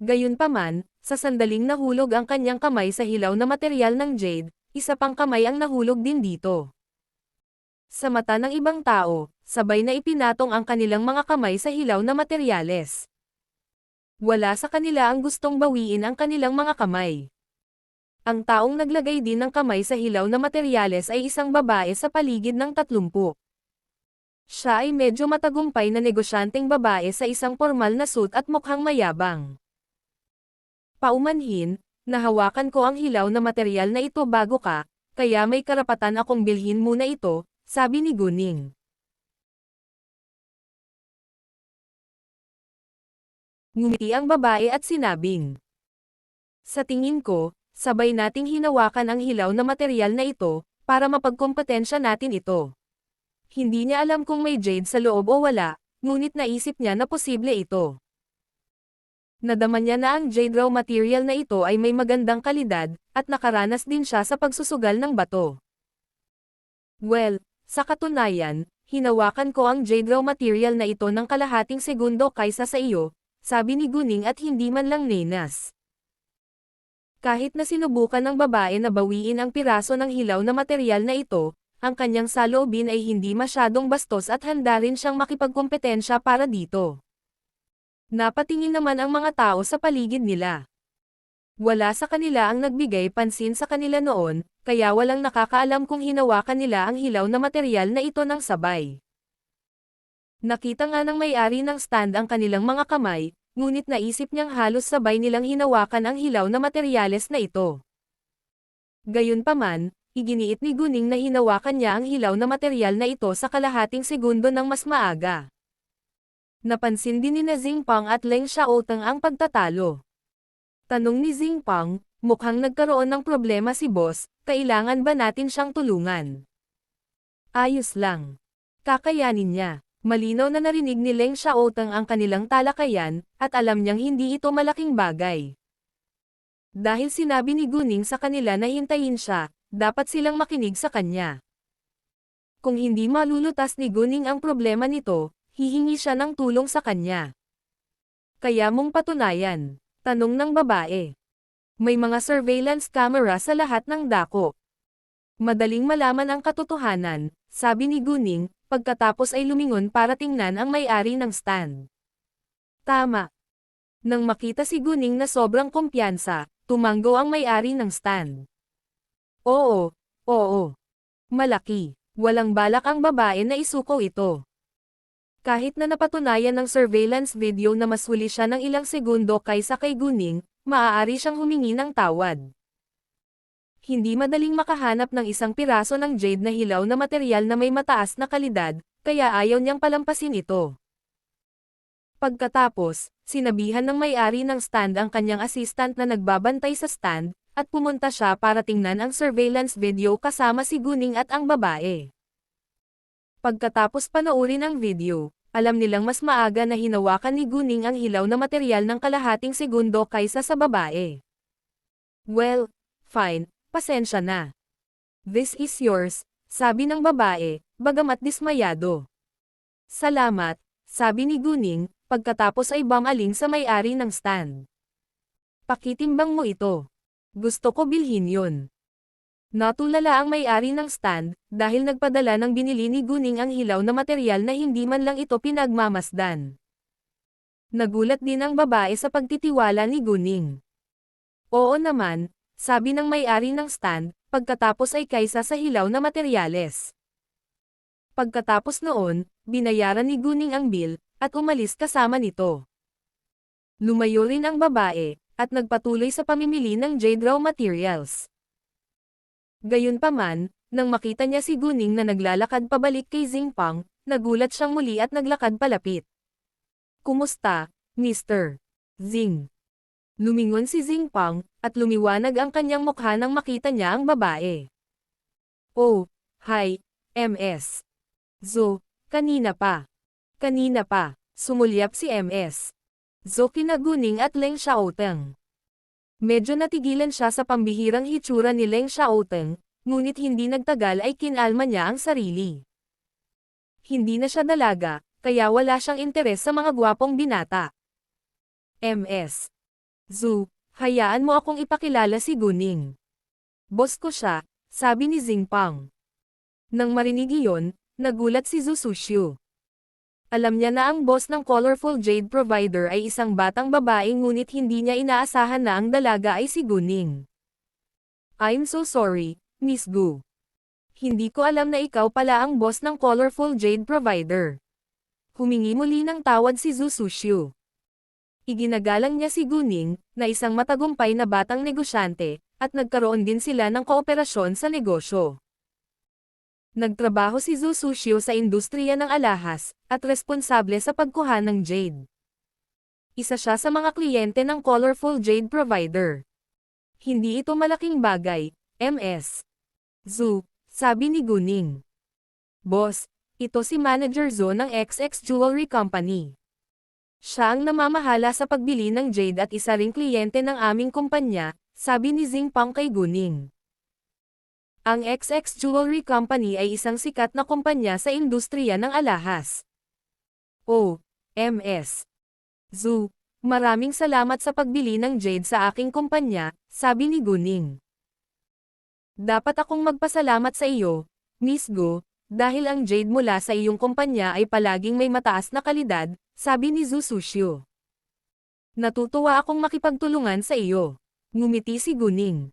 Gayunpaman, sa sandaling nahulog ang kanyang kamay sa hilaw na materyal ng jade, isa pang kamay ang nahulog din dito. Sa mata ng ibang tao, sabay na ipinatong ang kanilang mga kamay sa hilaw na materyales. Wala sa kanila ang gustong bawiin ang kanilang mga kamay. Ang taong naglagay din ng kamay sa hilaw na materyales ay isang babae sa paligid ng 30. Siya ay medyo matagumpay na negosyanteng babae sa isang formal na suit at mukhang mayabang. Paumanhin, nahawakan ko ang hilaw na materyal na ito bago ka, kaya may karapatan akong bilhin muna ito, sabi ni Guning. Ngumiti ang babae at sinabing, sa tingin ko, sabay nating hinawakan ang hilaw na materyal na ito, para mapagkompetensya natin ito. Hindi niya alam kung may jade sa loob o wala, ngunit naisip niya na posible ito. Nadama niya na ang jade raw material na ito ay may magandang kalidad, at nakaranas din siya sa pagsusugal ng bato. Well, sa katunayan, hinawakan ko ang jade raw material na ito ng kalahating segundo kaysa sa iyo, sabi ni Guning at hindi man lang nenas. Kahit na sinubukan ng babae na bawiin ang piraso ng hilaw na materyal na ito, ang kanyang saloobin ay hindi masyadong bastos at handa rin siyang makipagkompetensya para dito. Napatingin naman ang mga tao sa paligid nila. Wala sa kanila ang nagbigay pansin sa kanila noon, kaya walang nakakaalam kung hinawakan nila ang hilaw na materyal na ito ng sabay. Nakita nga ng may-ari ng stand ang kanilang mga kamay, ngunit naisip niyang halos sabay nilang hinawakan ang hilaw na materyales na ito. Gayunpaman, iginiit ni Guning na hinawakan niya ang hilaw na materyal na ito sa kalahating segundo ng mas maaga. Napansin din ni Xingpang at Leng Xiaoteng ang pagtatalo. Tanong ni Xingpang, mukhang nagkaroon ng problema si boss, kailangan ba natin siyang tulungan? Ayos lang. Kakayanin niya. Malinaw na narinig ni Leng Xiaoteng ang kanilang talakayan, at alam niyang hindi ito malaking bagay. Dahil sinabi ni Guning sa kanila na hintayin siya, dapat silang makinig sa kanya. Kung hindi malulutas ni Guning ang problema nito, hihingi siya ng tulong sa kanya. Kaya mong patunayan? Tanong ng babae. May mga surveillance camera sa lahat ng dako. Madaling malaman ang katotohanan, sabi ni Guning, pagkatapos ay lumingon para tingnan ang may-ari ng stand. Tama. Nang makita si Guning na sobrang kumpiyansa, tumango ang may-ari ng stand. Oo, oo. Malaki. Walang balak ang babae na isuko ito. Kahit na napatunayan ng surveillance video na mas huli siya ng ilang segundo kaysa kay Guning, maaari siyang humingi ng tawad. Hindi madaling makahanap ng isang piraso ng jade na hilaw na materyal na may mataas na kalidad, kaya ayaw niyang palampasin ito. Pagkatapos, sinabihan ng may-ari ng stand ang kanyang assistant na nagbabantay sa stand, at pumunta siya para tingnan ang surveillance video kasama si Guning at ang babae. Pagkatapos panoorin ang video, alam nilang mas maaga na hinawakan ni Guning ang hilaw na materyal ng kalahating segundo kaysa sa babae. Well, fine. Pasensya na. This is yours, sabi ng babae, bagamat dismayado. Salamat, sabi ni Guning, pagkatapos ay bumaling sa may-ari ng stand. Pakitimbang mo ito. Gusto ko bilhin yun. Natulala ang may-ari ng stand, dahil nagpadala ng binili ni Guning ang hilaw na materyal na hindi man lang ito pinagmamasdan. Nagulat din ang babae sa pagtitiwala ni Guning. Oo naman, sabi ng may-ari ng stand, pagkatapos ay kaysa sa hilaw na materyales. Pagkatapos noon, binayaran ni Guning ang bill, at umalis kasama nito. Lumayo rin ang babae, at nagpatuloy sa pamimili ng jade raw materials. Gayunpaman, nang makita niya si Guning na naglalakad pabalik kay Xingpang, nagulat siyang muli at naglakad palapit. Kumusta, Mr. Xing? Lumingon si Xingpang, at lumiwanag ang kanyang mukha nang makita niya ang babae. Oh, hi, MS. Zo, kanina pa. Kanina pa, sumulyap si MS. Zo kina Guning at Leng Xiaoteng. Medyo natigilan siya sa pambihirang hitsura ni Leng Xiaoteng, ngunit hindi nagtagal ay kinalma niya ang sarili. Hindi na siya dalaga, kaya wala siyang interes sa mga gwapong binata. MS. Zu, hayaan mo akong ipakilala si Guning. Boss ko siya, sabi ni Xingpang. Nang marinig iyon, nagulat si Zhu Suxiu. Alam niya na ang boss ng Colorful Jade Provider ay isang batang babae ngunit hindi niya inaasahan na ang dalaga ay si Guning. I'm so sorry, Miss Gu. Hindi ko alam na ikaw pala ang boss ng Colorful Jade Provider. Humingi muli ng tawad si Zhu Suxiu. Iginagalang niya si Guning, na isang matagumpay na batang negosyante, at nagkaroon din sila ng kooperasyon sa negosyo. Nagtrabaho si Zhu Suxiu sa industriya ng alahas, at responsable sa pagkuha ng jade. Isa siya sa mga kliyente ng Colorful Jade Provider. Hindi ito malaking bagay, MS. Zhu, sabi ni Guning. Boss, ito si Manager Zhu ng XX Jewelry Company. Siya ang namamahala sa pagbili ng jade at isa ring kliyente ng aming kumpanya, sabi ni Xingpang kay Guning. Ang XX Jewelry Company ay isang sikat na kumpanya sa industriya ng alahas. Oh, MS. Zhu, maraming salamat sa pagbili ng jade sa aking kumpanya, sabi ni Guning. Dapat akong magpasalamat sa iyo, Miss Gu, dahil ang jade mula sa iyong kumpanya ay palaging may mataas na kalidad, sabi ni Zhu Suxiu. Natutuwa akong makipagtulungan sa iyo. Ngumiti si Guning.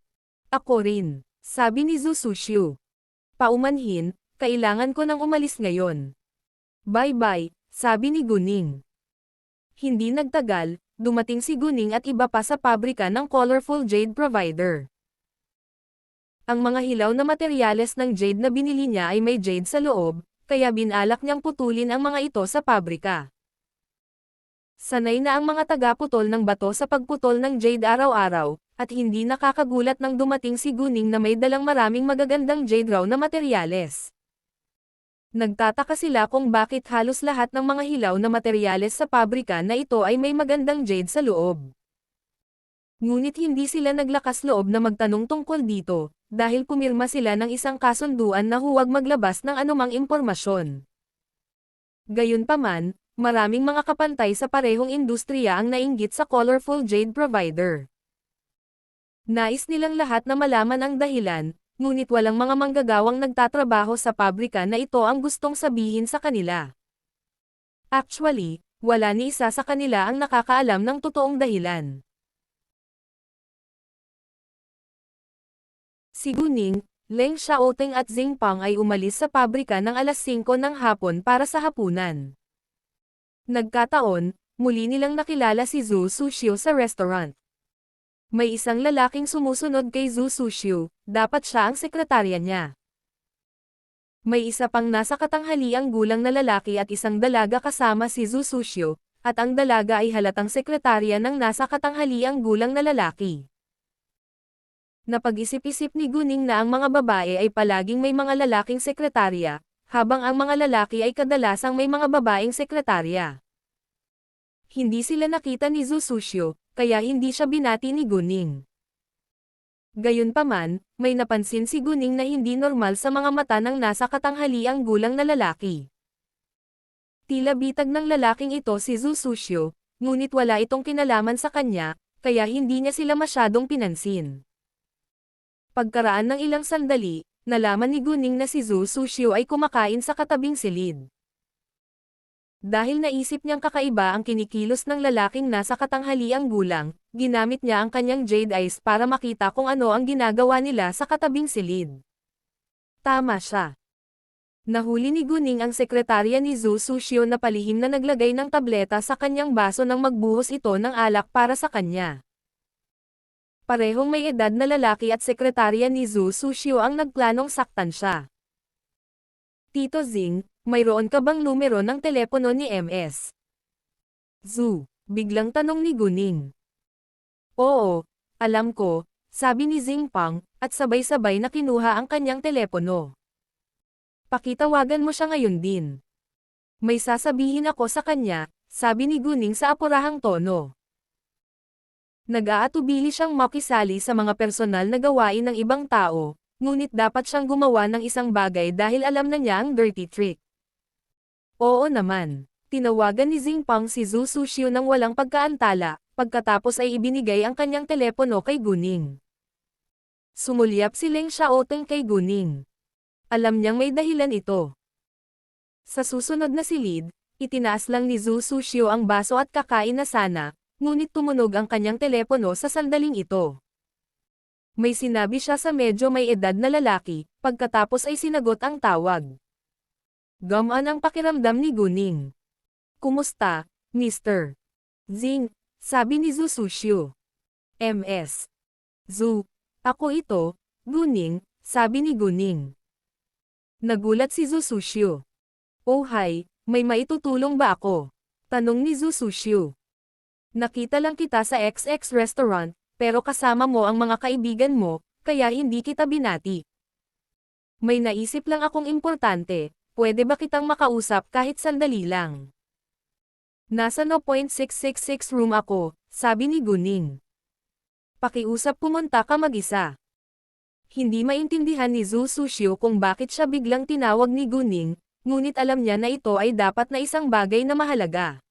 Ako rin, sabi ni Zhu Suxiu. Paumanhin, kailangan ko nang umalis ngayon. Bye-bye, sabi ni Guning. Hindi nagtagal, dumating si Guning at iba pa sa pabrika ng Colorful Jade Provider. Ang mga hilaw na materyales ng jade na binili niya ay may jade sa loob, kaya binalak niyang putulin ang mga ito sa pabrika. Sanay na ang mga taga-putol ng bato sa pagputol ng jade araw-araw, at hindi nakakagulat nang dumating si Guning na may dalang maraming magagandang jade raw na materyales. Nagtataka sila kung bakit halos lahat ng mga hilaw na materyales sa pabrika na ito ay may magandang jade sa loob. Ngunit hindi sila naglakas loob na magtanong tungkol dito, dahil pumirma sila ng isang kasunduan na huwag maglabas ng anumang impormasyon. Gayunpaman, maraming mga kapantay sa parehong industriya ang nainggit sa colorful jade provider. Nais nilang lahat na malaman ang dahilan, ngunit walang mga manggagawang nagtatrabaho sa pabrika na ito ang gustong sabihin sa kanila. Actually, wala ni isa sa kanila ang nakakaalam ng totoong dahilan. Si Guning, Leng Xiaoteng at Xing Pang ay umalis sa pabrika ng alas 5 ng hapon para sa hapunan. Nagkataon, muli nilang nakilala si Zhu Suxiu sa restaurant. May isang lalaking sumusunod kay Zhu Suxiu, dapat siya ang sekretarya niya. May isa pang nasa katanghaliang gulang na lalaki at isang dalaga kasama si Zhu Suxiu, at ang dalaga ay halatang sekretarya ng nasa katanghaliang gulang na lalaki. Napag-isip-isip ni Guning na ang mga babae ay palaging may mga lalaking sekretarya, habang ang mga lalaki ay kadalasang may mga babaeng sekretarya. Hindi sila nakita ni Zhu Suxiu, kaya hindi siya binati ni Guning. Gayunpaman, may napansin si Guning na hindi normal sa mga mata ng nasa katanghaliang gulang na lalaki. Tila bitag ng lalaking ito si Zhu Suxiu, ngunit wala itong kinalaman sa kanya, kaya hindi niya sila masyadong pinansin. Pagkaraan ng ilang sandali, nalaman ni Guning na si Zhu Suxiu ay kumakain sa katabing silid. Dahil naisip niyang kakaiba ang kinikilos ng lalaking nasa katanghaliang gulang, ginamit niya ang kanyang jade eyes para makita kung ano ang ginagawa nila sa katabing silid. Tama siya. Nahuli ni Guning ang sekretarya ni Zhu Suxiu na palihim na naglagay ng tableta sa kanyang baso nang magbuhos ito ng alak para sa kanya. Parehong may edad na lalaki at sekretarya ni Zhu Suxiu ang nagplanong saktan siya. Tito Xing, mayroon ka bang numero ng telepono ni MS? Zhu, biglang tanong ni Guning. Oo, alam ko, sabi ni Xing Pang, at sabay-sabay na kinuha ang kanyang telepono. Pakitawagan mo siya ngayon din. May sasabihin ako sa kanya, sabi ni Guning sa apurahang tono. Nag-aatubili siyang makisali sa mga personal na gawain ng ibang tao, ngunit dapat siyang gumawa ng isang bagay dahil alam na niya ang dirty trick. Oo naman. Tinawagan ni Xing Pang si Zhu Suxiu nang walang pagkaantala, pagkatapos ay ibinigay ang kanyang telepono kay Guning. Sumulyap si Leng Xiaoteng kay Guning. Alam niyang may dahilan ito. Sa susunod na silid, itinaas lang ni Zhu Suxiu ang baso at kakain na sana, ngunit tumunog ang kanyang telepono sa sandaling ito. May sinabi siya sa medyo may edad na lalaki, pagkatapos ay sinagot ang tawag. Gamaan ang pakiramdam ni Guning. Kumusta, Mr. Xing? Sabi ni Zhu Suxiu. MS. Zhu. Ako ito, Guning, sabi ni Guning. Nagulat si Zhu Suxiu. Oh hi, may maitutulong ba ako? Tanong ni Zhu Suxiu. Nakita lang kita sa XX restaurant, pero kasama mo ang mga kaibigan mo, kaya hindi kita binati. May naisip lang akong importante, pwede ba kitang makausap kahit sandali lang? Nasa 0.666 room ako, sabi ni Guning. Pakiusap pumunta ka mag-isa. Hindi maintindihan ni Zhu Suxiu kung bakit siya biglang tinawag ni Guning, ngunit alam niya na ito ay dapat na isang bagay na mahalaga.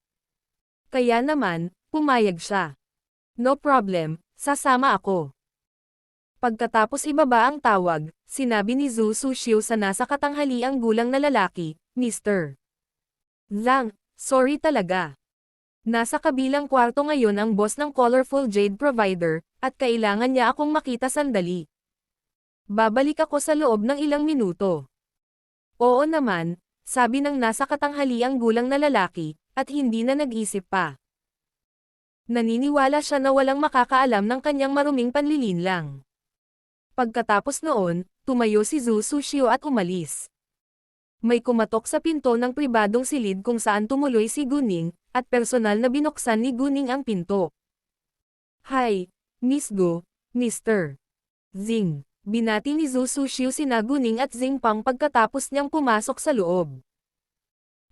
Kaya naman, pumayag siya. No problem, sasama ako. Pagkatapos ibaba ang tawag, sinabi ni Zhu Suxiu sa nasa katanghaliang gulang na lalaki, Mr. Zhang, sorry talaga. Nasa kabilang kwarto ngayon ang boss ng colorful jade provider, at kailangan niya akong makita sandali. Babalik ako sa loob ng ilang minuto. Oo naman, sabi ng nasa katanghaliang gulang na lalaki, at hindi na nag-isip pa. Naniniwala siya na walang makakaalam ng kanyang maruming panlilinlang. Pagkatapos noon, tumayo si Zhu Suxiu at umalis. May kumatok sa pinto ng pribadong silid kung saan tumuloy si Guning, at personal na binuksan ni Guning ang pinto. Hi, Miss Gu, Mr. Xing. Binati ni Zhu Suxiu sina Guning at Zheng Pang pagkatapos niyang pumasok sa loob.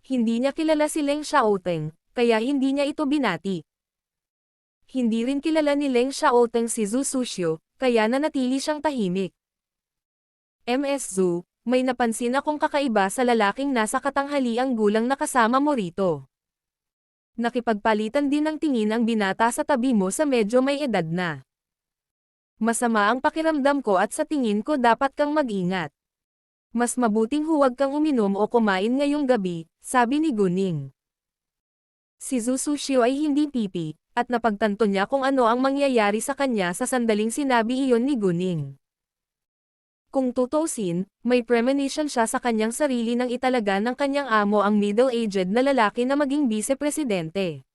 Hindi niya kilala si Leng Xiaoteng, kaya hindi niya ito binati. Hindi rin kilala ni Leng Xiaoteng si Zhu Suxiu, kaya nanatili siyang tahimik. Ms. Zhu, may napansin akong kakaiba sa lalaking nasa katanghaliang gulang na kasama mo rito. Nakipagpalitan din ng tingin ang binata sa tabi mo sa medyo may edad na. Masama ang pakiramdam ko at sa tingin ko dapat kang mag-ingat. Mas mabuting huwag kang uminom o kumain ngayong gabi, sabi ni Guning. Si Zhu Suxiu ay hindi pipi, at napagtanto niya kung ano ang mangyayari sa kanya sa sandaling sinabi iyon ni Guning. Kung tutuusin, may premonition siya sa kanyang sarili nang italaga ng kanyang amo ang middle-aged na lalaki na maging vice-presidente.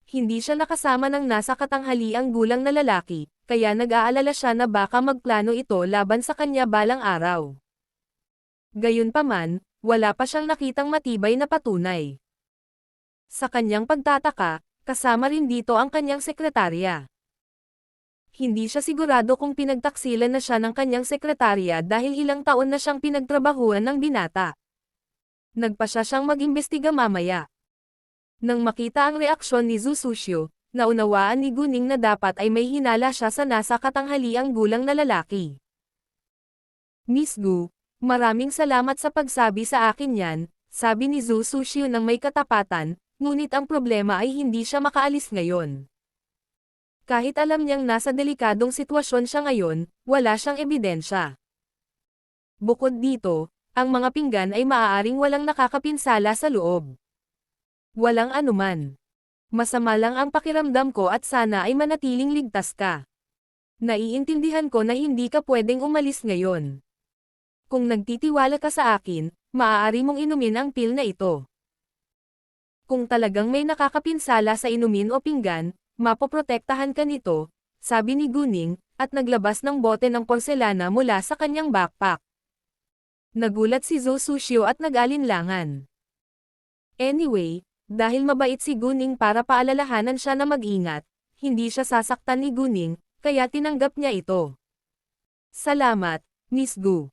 Hindi siya nakasama ng nasa katanghaliang gulang na lalaki, kaya nag-aalala siya na baka magplano ito laban sa kanya balang araw. Gayunpaman, wala pa siyang nakitang matibay na patunay. Sa kanyang pagtataka, kasama rin dito ang kanyang sekretarya. Hindi siya sigurado kung pinagtaksilan na siya ng kanyang sekretarya dahil ilang taon na siyang pinagtrabahuan ng binata. Nagpasya siyang mag-imbestiga mamaya. Nang makita ang reaksyon ni Zhu Suxiu, naunawaan ni Guning na dapat ay may hinala siya sa nasa katanghaliang gulang na lalaki. Miss Gu, maraming salamat sa pagsabi sa akin yan, sabi ni Zhu Suxiu nang may katapatan, ngunit ang problema ay hindi siya makaalis ngayon. Kahit alam niyang nasa delikadong sitwasyon siya ngayon, wala siyang ebidensya. Bukod dito, ang mga pinggan ay maaaring walang nakakapinsala sa loob. Walang anuman. Masama lang ang pakiramdam ko at sana ay manatiling ligtas ka. Naiintindihan ko na hindi ka pwedeng umalis ngayon. Kung nagtitiwala ka sa akin, maaari mong inumin ang pil na ito. Kung talagang may nakakapinsala sa inumin o pinggan, mapoprotektahan ka nito, sabi ni Guning, at naglabas ng bote ng porselana mula sa kanyang backpack. Nagulat si Zhu Suxiu at nag-alinlangan. Anyway, dahil mabait si Guning para paalalahanan siya na mag-ingat, hindi siya sasaktan ni Guning, kaya tinanggap niya ito. Salamat, Miss Gu.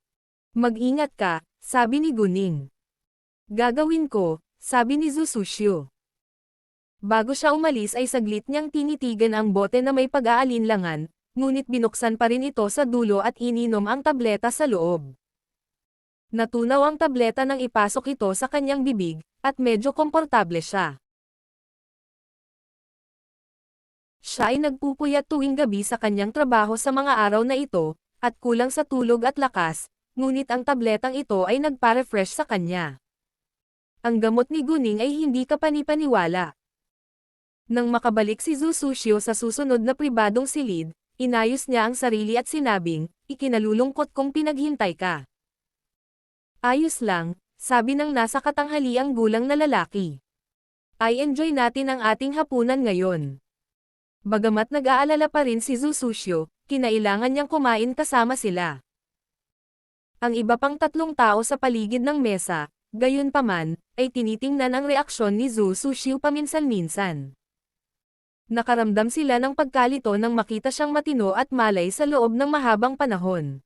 Mag-ingat ka, sabi ni Guning. Gagawin ko, sabi ni Zhu Suxiu. Bago siya umalis ay saglit niyang tinitigan ang bote na may pag-aalinlangan, ngunit binuksan pa rin ito sa dulo at ininom ang tableta sa loob. Natunaw ang tableta nang ipasok ito sa kanyang bibig, at medyo komportable siya. Siya ay nagpupuyat tuwing gabi sa kanyang trabaho sa mga araw na ito, at kulang sa tulog at lakas, ngunit ang tabletang ito ay nagpa-refresh sa kanya. Ang gamot ni Guning ay hindi kapani-paniwala. Nang makabalik si Zhu Suxiu sa susunod na pribadong silid, inayos niya ang sarili at sinabing, ikinalulungkot kong pinaghintay ka. Ayos lang, sabi ng nasa katanghaliang gulang na lalaki. Ay enjoy natin ang ating hapunan ngayon. Bagamat nag-aalala pa rin si Zhu Suxiu, kinailangan niyang kumain kasama sila. Ang iba pang tatlong tao sa paligid ng mesa, gayunpaman, ay tinitingnan ang reaksyon ni Zhu Suxiu paminsan-minsan. Nakaramdam sila ng pagkalito nang makita siyang matino at malay sa loob ng mahabang panahon.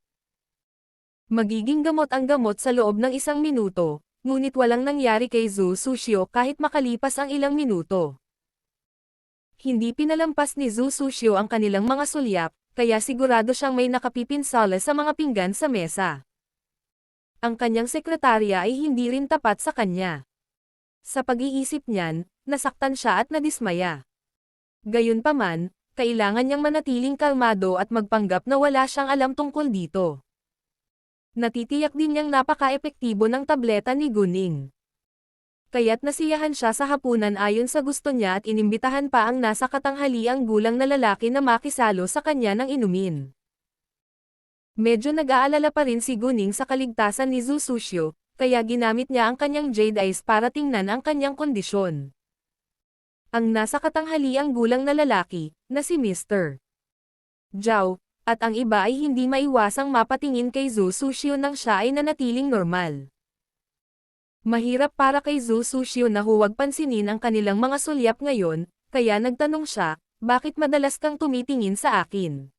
Magiging gamot ang gamot sa loob ng 1 minuto, ngunit walang nangyari kay Zhu Suxiu kahit makalipas ang ilang minuto. Hindi pinalampas ni Zhu Suxiu ang kanilang mga sulyap, kaya sigurado siyang may nakapipinsala sa mga pinggan sa mesa. Ang kanyang sekretarya ay hindi rin tapat sa kanya. Sa pag-iisip niyan, nasaktan siya at nadismaya. Gayunpaman, kailangan niyang manatiling kalmado at magpanggap na wala siyang alam tungkol dito. Natitiyak din niyang napaka-epektibo ng tableta ni Guning. Kaya't nasiyahan siya sa hapunan ayon sa gusto niya at inimbitahan pa ang nasa katanghaliang gulang na lalaki na makisalo sa kanya ng inumin. Medyo nag-aalala pa rin si Guning sa kaligtasan ni Zhu Suxiu, kaya ginamit niya ang kanyang jade eyes para tingnan ang kanyang kondisyon. Ang nasa katanghaliang gulang na lalaki, na si Mr. Zhao, at ang iba ay hindi maiwasang mapatingin kay Zhu Suxiu nang siya ay nanatiling normal. Mahirap para kay Zhu Suxiu na huwag pansinin ang kanilang mga sulyap ngayon, kaya nagtanong siya, bakit madalas kang tumitingin sa akin?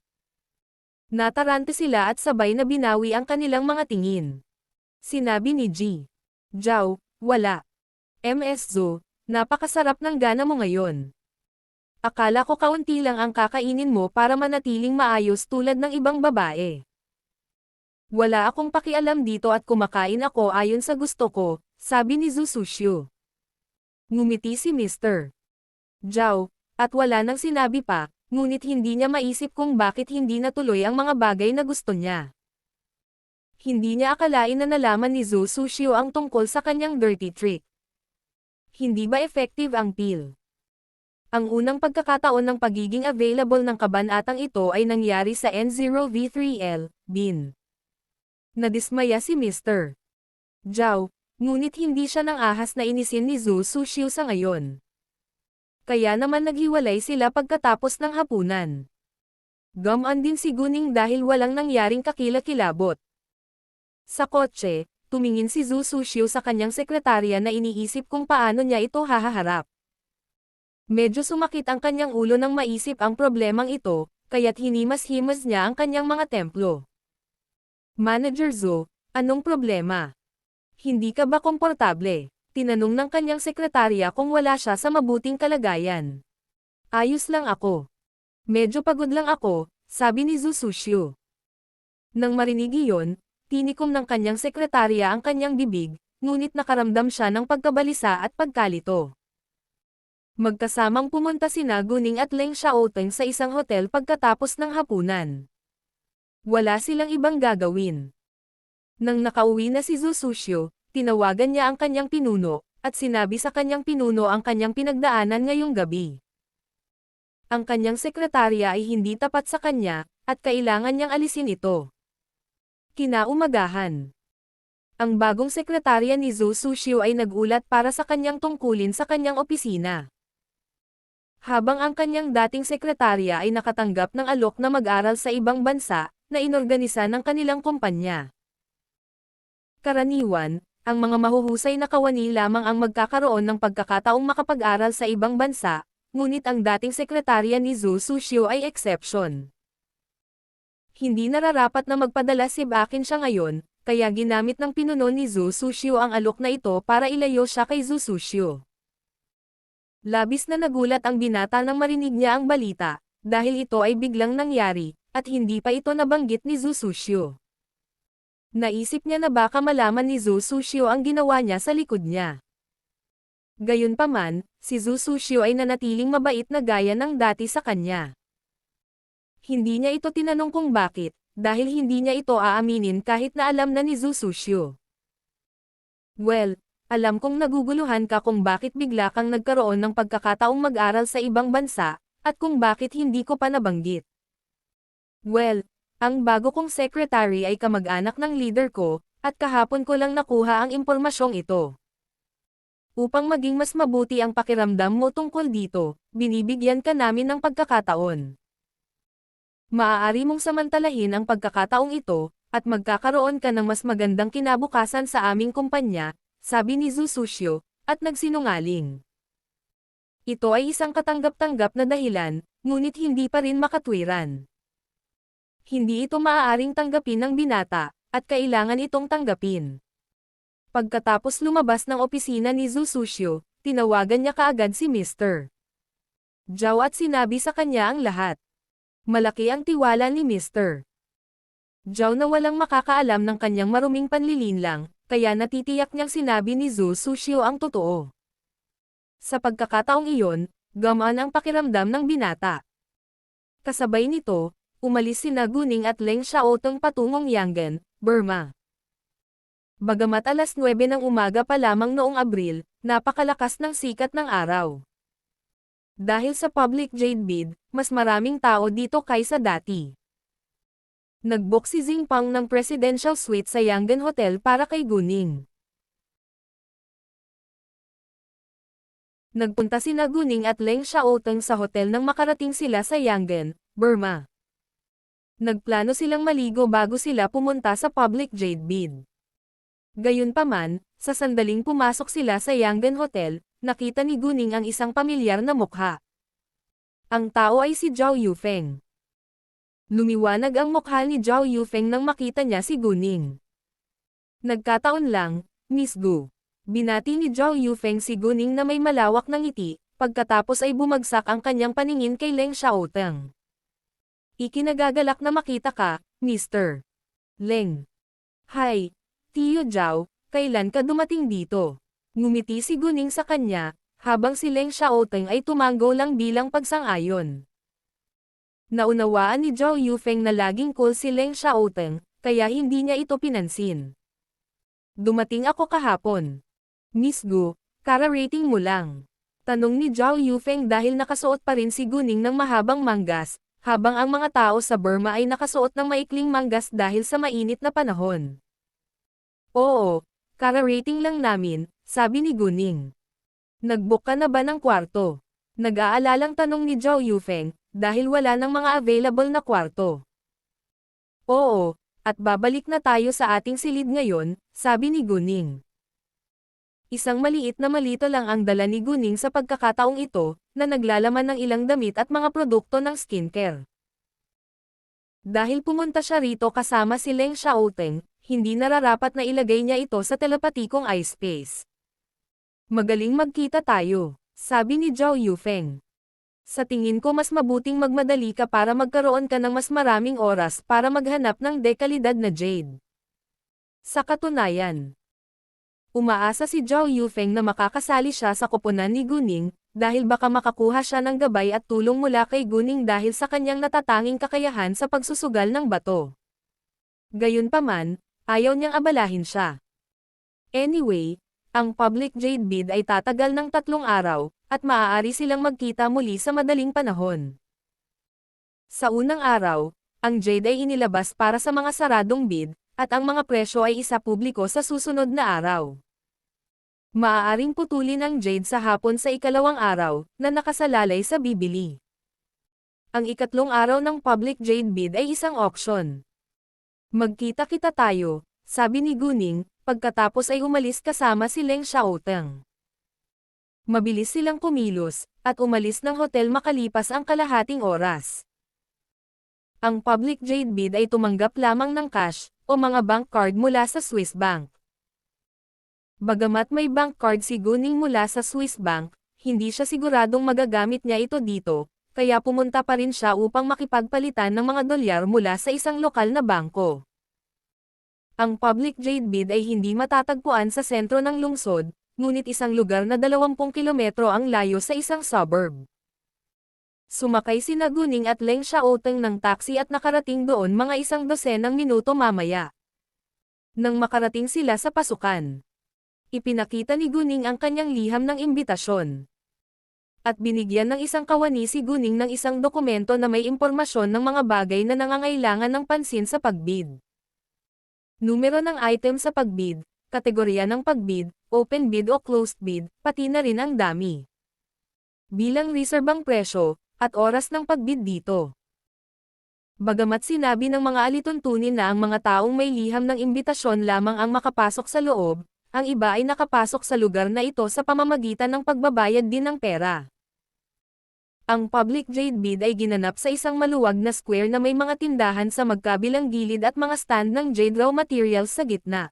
Natarante sila at sabay na binawi ang kanilang mga tingin. Sinabi ni Ji. Zhao, wala. Ms. Zhou, napakasarap ng gana mo ngayon. Akala ko kaunti lang ang kakainin mo para manatiling maayos tulad ng ibang babae. Wala akong pakialam dito at kumakain ako ayon sa gusto ko, sabi ni Zhu Suxiu. Ngumiti si Mr. Zhao, at wala nang sinabi pa, ngunit hindi niya maisip kung bakit hindi natuloy ang mga bagay na gusto niya. Hindi niya akalain na nalaman ni Zhu Suxiu ang tungkol sa kanyang dirty trick. Hindi ba effective ang pill? Ang unang pagkakataon ng pagiging available ng kabanatang ito ay nangyari sa N0V3L, Bin. Nadismaya si Mr. Zhao, ngunit hindi siya nang ahas na inisin ni Zhu Suxiu sa ngayon. Kaya naman naghiwalay sila pagkatapos ng hapunan. Gamaan din si Guning dahil walang nangyaring kakilakilabot. Sa kotse, tumingin si Zhu Suxiu sa kanyang sekretarya na iniisip kung paano niya ito hahaharap. Medyo sumakit ang kanyang ulo nang maisip ang problemang ito, kaya't hinimas-himas niya ang kanyang mga templo. Manager Zhu, anong problema? Hindi ka ba komportable? Tinanong ng kanyang sekretarya kung wala siya sa mabuting kalagayan. Ayos lang ako. Medyo pagod lang ako, sabi ni Zhu Suxiu. Nang marinig iyon, tinikom ng kanyang sekretarya ang kanyang bibig, ngunit nakaramdam siya ng pagkabalisa at pagkalito. Magkasamang pumunta sina Guning at Leng Xiaoteng sa isang hotel pagkatapos ng hapunan. Wala silang ibang gagawin. Nang nakauwi na si Zhu Suxiu, tinawagan niya ang kanyang pinuno, at sinabi sa kanyang pinuno ang kanyang pinagdaanan ngayong gabi. Ang kanyang sekretarya ay hindi tapat sa kanya, at kailangan niyang alisin ito. Kinaumagahan. Ang bagong sekretarya ni Zhu Suxiu ay nagulat para sa kanyang tungkulin sa kanyang opisina. Habang ang kanyang dating sekretarya ay nakatanggap ng alok na mag-aral sa ibang bansa, na inorganisa ng kanilang kumpanya. Karaniwan, ang mga mahuhusay na kawani lamang ang magkakaroon ng pagkakataong makapag-aral sa ibang bansa, ngunit ang dating sekretarya ni Zhu Suxiu ay exception. Hindi nararapat na magpadala si Bakin siya ngayon, kaya ginamit ng pinuno ni Zhu Suxiu ang alok na ito para ilayo siya kay Zhu Suxiu. Labis na nagulat ang binata nang marinig niya ang balita, dahil ito ay biglang nangyari, at hindi pa ito nabanggit ni Zhu Suxiu. Naisip niya na baka malaman ni Zhu Suxiu ang ginawa niya sa likod niya. Gayunpaman, si Zhu Suxiu ay nanatiling mabait na gaya ng dati sa kanya. Hindi niya ito tinanong kung bakit, dahil hindi niya ito aaminin kahit na alam na ni Zhu Suxiu. Well, alam kong naguguluhan ka kung bakit bigla kang nagkaroon ng pagkakataong mag-aral sa ibang bansa, at kung bakit hindi ko pa nabanggit. Well, ang bago kong secretary ay kamag-anak ng leader ko, at kahapon ko lang nakuha ang impormasyong ito. Upang maging mas mabuti ang pakiramdam mo tungkol dito, binibigyan ka namin ng pagkakataon. Maaari mong samantalahin ang pagkakataong ito, at magkakaroon ka ng mas magandang kinabukasan sa aming kumpanya, sabi ni Zhu Suxiu, at nagsinungaling. Ito ay isang katanggap-tanggap na dahilan, ngunit hindi pa rin makatwiran. Hindi ito maaaring tanggapin ng binata, at kailangan itong tanggapin. Pagkatapos lumabas ng opisina ni Zhu Suxiu, tinawagan niya kaagad si Mr. Zhao at sinabi sa kanya ang lahat. Malaki ang tiwala ni Mr. Zhao na walang makakaalam ng kanyang maruming panlilinlang, kaya natitiyak niyang sinabi ni Zhu Suxiu ang totoo. Sa pagkakataong iyon, gamaan ang pakiramdam ng binata. Kasabay nito, umalis sina Guning at Leng Xiaoteng patungong Yangon, Burma. Bagamat alas 9 ng umaga pa lamang noong Abril, napakalakas ng sikat ng araw. Dahil sa public jade bid, mas maraming tao dito kaysa dati. Nag-book si Xingpang ng presidential suite sa Yangon Hotel para kay Guning. Nagpunta sina Guning at Leng Xiaoteng sa hotel nang makarating sila sa Yangon, Burma. Nagplano silang maligo bago sila pumunta sa public jade bid. Gayunpaman, sa sandaling pumasok sila sa Yangon Hotel, nakita ni Guning ang isang pamilyar na mukha. Ang tao ay si Zhao Yufeng. Lumiwanag ang mukha ni Zhao Yufeng nang makita niya si Guning. Nagkataon lang, Miss Gu. Binati ni Zhao Yufeng si Guning na may malawak na ngiti, pagkatapos ay bumagsak ang kanyang paningin kay Leng Xiaoteng. Ikinagagalak na makita ka, Mr. Leng. Hi, Tio Zhao, kailan ka dumating dito? Ngumiti si Guning sa kanya, habang si Leng Xiaoteng ay tumango lang bilang pagsang-ayon. Naunawaan ni Zhao Yufeng na laging cool si Leng Xiaoteng, kaya hindi niya ito pinansin. Dumating ako kahapon. Miss Gu, kara-rating mo lang. Tanong ni Zhao Yufeng dahil nakasuot pa rin si Guning ng mahabang manggas, habang ang mga tao sa Burma ay nakasuot ng maikling manggas dahil sa mainit na panahon. Oo, kara-rating lang namin, sabi ni Guning. Nag-book ka na ba ng kwarto? Nag-aalalang tanong ni Zhao Yufeng, dahil wala ng mga available na kwarto. Oo, at babalik na tayo sa ating silid ngayon, sabi ni Guning. Isang maliit na malito lang ang dala ni Guning sa pagkakataong ito, na naglalaman ng ilang damit at mga produkto ng skincare. Dahil pumunta siya rito kasama si Leng Xiaoteng, hindi nararapat na ilagay niya ito sa telepatikong eye space. Magaling magkita tayo, sabi ni Zhao Yufeng. Sa tingin ko mas mabuting magmadali ka para magkaroon ka ng mas maraming oras para maghanap ng dekalidad na jade. Sa katunayan, umaasa si Zhao Yufeng na makakasali siya sa koponan ni Guning, dahil baka makakuha siya ng gabay at tulong mula kay Guning dahil sa kanyang natatanging kakayahan sa pagsusugal ng bato. Gayunpaman, ayaw niyang abalahin siya. Anyway, ang public jade bid ay tatagal ng 3 araw, at maaari silang magkita muli sa madaling panahon. Sa unang araw, ang jade ay inilabas para sa mga saradong bid, at ang mga presyo ay isapubliko sa susunod na araw. Maaaring putulin ang jade sa hapon sa ikalawang araw, na nakasalalay sa bibili. Ang ikatlong araw ng public jade bid ay isang auction. Magkita-kita tayo, sabi ni Guning, pagkatapos ay umalis kasama si Leng Xiaoteng. Mabilis silang kumilos, at umalis ng hotel makalipas ang kalahating oras. Ang public jade bid ay tumanggap lamang ng cash, o mga bank card mula sa Swiss Bank. Bagamat may bank card si Guning mula sa Swiss Bank, hindi siya siguradong magagamit niya ito dito, kaya pumunta pa rin siya upang makipagpalitan ng mga dolyar mula sa isang lokal na bangko. Ang public jade bid ay hindi matatagpuan sa sentro ng lungsod, ngunit isang lugar na 20 kilometro ang layo sa isang suburb. Sumakay sina Guning at Leng Xiaoteng ng taxi at nakarating doon mga 12 minuto mamaya. Nang makarating sila sa pasukan, ipinakita ni Guning ang kanyang liham ng imbitasyon. At binigyan ng isang kawani si Guning ng isang dokumento na may impormasyon ng mga bagay na nangangailangan ng pansin sa pagbid. Numero ng item sa pagbid, kategorya ng pagbid, open bid o closed bid, pati na rin ang dami. Bilang reserbang presyo, at oras ng pagbid dito. Bagamat sinabi ng mga alituntunin na ang mga taong may liham ng imbitasyon lamang ang makapasok sa loob, ang iba ay nakapasok sa lugar na ito sa pamamagitan ng pagbabayad din ng pera. Ang public jade bid ay ginanap sa isang maluwag na square na may mga tindahan sa magkabilang gilid at mga stand ng jade raw materials sa gitna.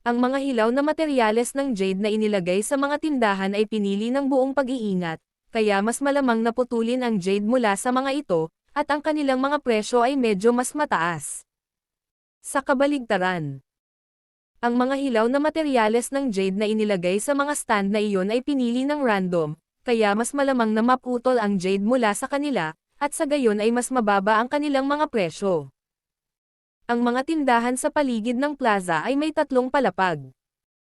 Ang mga hilaw na materyales ng jade na inilagay sa mga tindahan ay pinili ng buong pag-iingat, kaya mas malamang na putulin ang jade mula sa mga ito, at ang kanilang mga presyo ay medyo mas mataas. Sa kabaligtaran, ang mga hilaw na materyales ng jade na inilagay sa mga stand na iyon ay pinili ng random, kaya mas malamang na maputol ang jade mula sa kanila, at sa gayon ay mas mababa ang kanilang mga presyo. Ang mga tindahan sa paligid ng plaza ay may 3 palapag.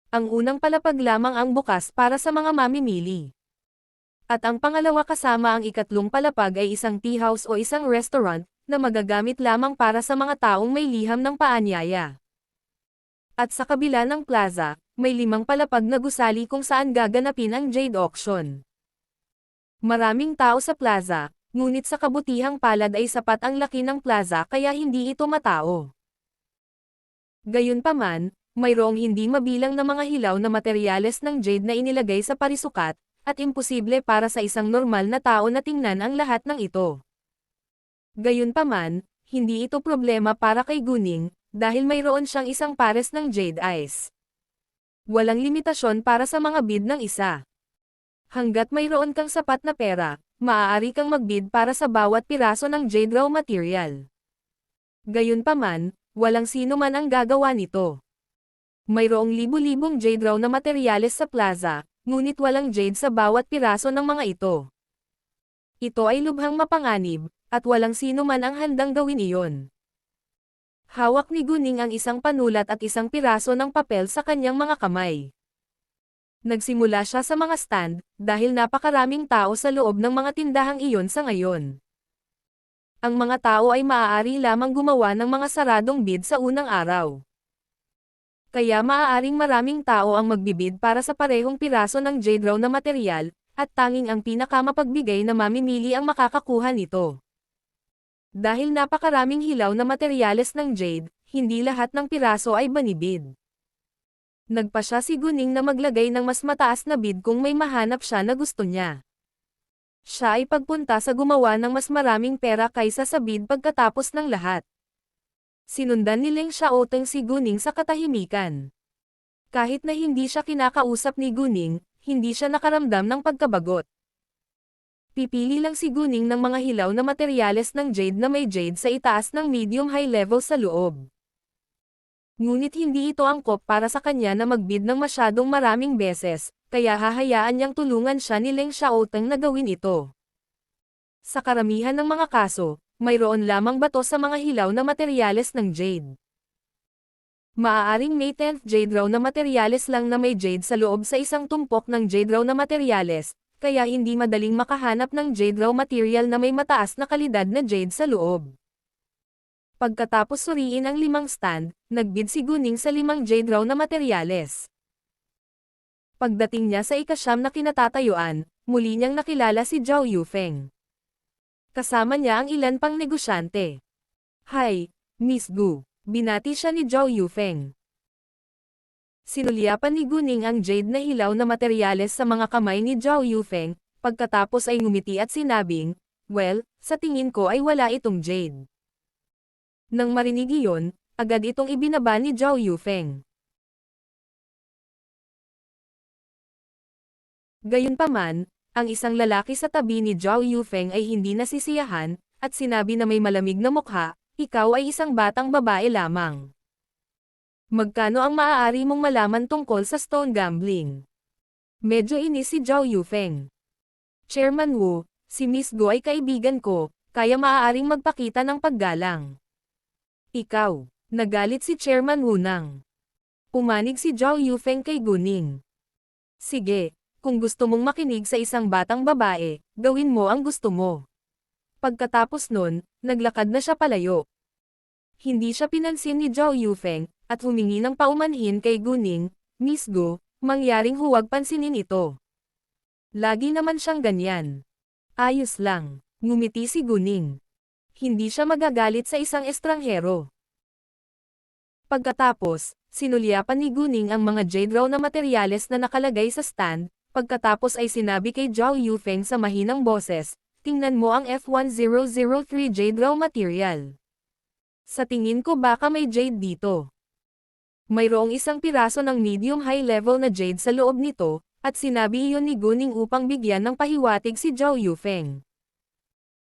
Ang unang palapag lamang ang bukas para sa mga mamimili. At ang pangalawa kasama ang ikatlong palapag ay isang tea house o isang restaurant, na magagamit lamang para sa mga taong may liham ng paanyaya. At sa kabila ng plaza, may 5 palapag na gusali kung saan gaganapin ang jade auction. Maraming tao sa plaza, ngunit sa kabutihang palad ay sapat ang laki ng plaza kaya hindi ito matao. Gayunpaman, mayroong hindi mabilang na mga hilaw na materyales ng jade na inilagay sa parisukat, at imposible para sa isang normal na tao na tingnan ang lahat ng ito. Gayunpaman, hindi ito problema para kay Guning, dahil mayroon siyang isang pares ng Jade Eyes. Walang limitasyon para sa mga bid ng isa. Hanggat mayroon kang sapat na pera, maaari kang magbid para sa bawat piraso ng Jade raw material. Gayunpaman, walang sino man ang gagawa nito. Mayroong libu-libong Jade raw na materyales sa plaza, ngunit walang Jade sa bawat piraso ng mga ito. Ito ay lubhang mapanganib, at walang sino man ang handang gawin iyon. Hawak ni Guning ang isang panulat at isang piraso ng papel sa kanyang mga kamay. Nagsimula siya sa mga stand, dahil napakaraming tao sa loob ng mga tindahang iyon sa ngayon. Ang mga tao ay maaari lamang gumawa ng mga saradong bid sa unang araw. Kaya maaaring maraming tao ang magbibid para sa parehong piraso ng Jade raw na material, at tanging ang pinakamapagbigay na mamimili ang makakakuha nito. Dahil napakaraming hilaw na materyales ng Jade, hindi lahat ng piraso ay banibid. Nagpasya si Guning na maglagay ng mas mataas na bid kung may mahanap siya na gusto niya. Siya ay pagpunta sa gumawa ng mas maraming pera kaysa sa bid pagkatapos ng lahat. Sinundan ni Leng Xiaoteng si Guning sa katahimikan. Kahit na hindi siya kinakausap ni Guning, hindi siya nakaramdam ng pagkabagot. Pipili lang si Guning ng mga hilaw na materyales ng Jade na may Jade sa itaas ng medium-high level sa loob. Ngunit hindi ito angkop para sa kanya na magbid ng masyadong maraming beses, kaya hahayaan niyang tulungan siya ni Leng Xiaoteng na gawin ito. Sa karamihan ng mga kaso, mayroon lamang bato sa mga hilaw na materyales ng Jade. Maaaring may 10th Jade raw na materyales lang na may Jade sa loob sa isang tumpok ng Jade raw na materyales, kaya hindi madaling makahanap ng Jade raw material na may mataas na kalidad na Jade sa loob. Pagkatapos suriin ang 5 stand, nagbid si Guning sa 5 Jade raw na materyales. Pagdating niya sa ika-9 na kinatatayuan, muli niyang nakilala si Zhao Yufeng. Kasama niya ang ilan pang negosyante. "Hi, Miss Gu," binati siya ni Zhao Yufeng. Sinulyapan ni Guning ang Jade na hilaw na materyales sa mga kamay ni Zhao Yufeng, pagkatapos ay ngumiti at sinabing, "Well, sa tingin ko ay wala itong Jade." Nang marinig iyon, agad itong ibinaba ni Zhao Yufeng. Gayunpaman, ang isang lalaki sa tabi ni Zhao Yufeng ay hindi nasisiyahan, at sinabi na may malamig na mukha, "Ikaw ay isang batang babae lamang. Magkano ang maaari mong malaman tungkol sa stone gambling?" Medyo inis si Zhao Yufeng. "Chairman Wu, si Miss Gu ay kaibigan ko, kaya maaaring magpakita ng paggalang." "Ikaw," nagalit si Chairman Wu nang umanig si Zhao Yufeng kay Guning. "Sige, kung gusto mong makinig sa isang batang babae, gawin mo ang gusto mo." Pagkatapos nun, naglakad na siya palayo. Hindi siya pinansin ni Zhao Yufeng, at humingi ng paumanhin kay Guning, "Miss Gu, mangyaring huwag pansinin ito. Lagi naman siyang ganyan." "Ayos lang," ngumiti si Guning. Hindi siya magagalit sa isang estranghero. Pagkatapos, sinulyapan ni Guning ang mga Jade raw na materyales na nakalagay sa stand, pagkatapos ay sinabi kay Zhao Yufeng sa mahinang boses, "Tingnan mo ang F1003 Jade raw material. Sa tingin ko baka may Jade dito." Mayroong isang piraso ng medium-high level na Jade sa loob nito, at sinabi iyon ni Guning upang bigyan ng pahiwatig si Zhao Yufeng.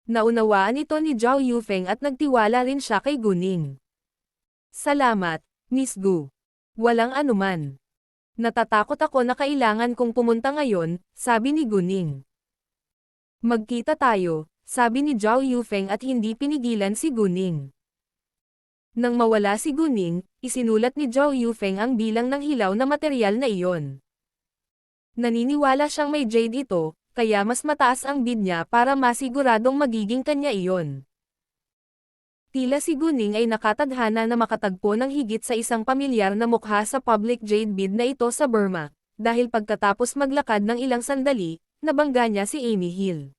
Naunawaan ito ni Zhao Yufeng at nagtiwala rin siya kay Guning. "Salamat, Miss Gu. Walang anuman. Natatakot ako na kailangan kong pumunta ngayon," sabi ni Guning. "Magkita tayo," sabi ni Zhao Yufeng at hindi pinigilan si Guning. Nang mawala si Guning, isinulat ni Zhao Yufeng ang bilang ng hilaw na materyal na iyon. Naniniwala siyang may Jade ito, kaya mas mataas ang bid niya para masiguradong magiging kanya iyon. Tila si Guning ay nakatadhana na makatagpo ng higit sa isang pamilyar na mukha sa public Jade bid na ito sa Burma, dahil pagkatapos maglakad ng ilang sandali, nabangga niya si Amy Hill.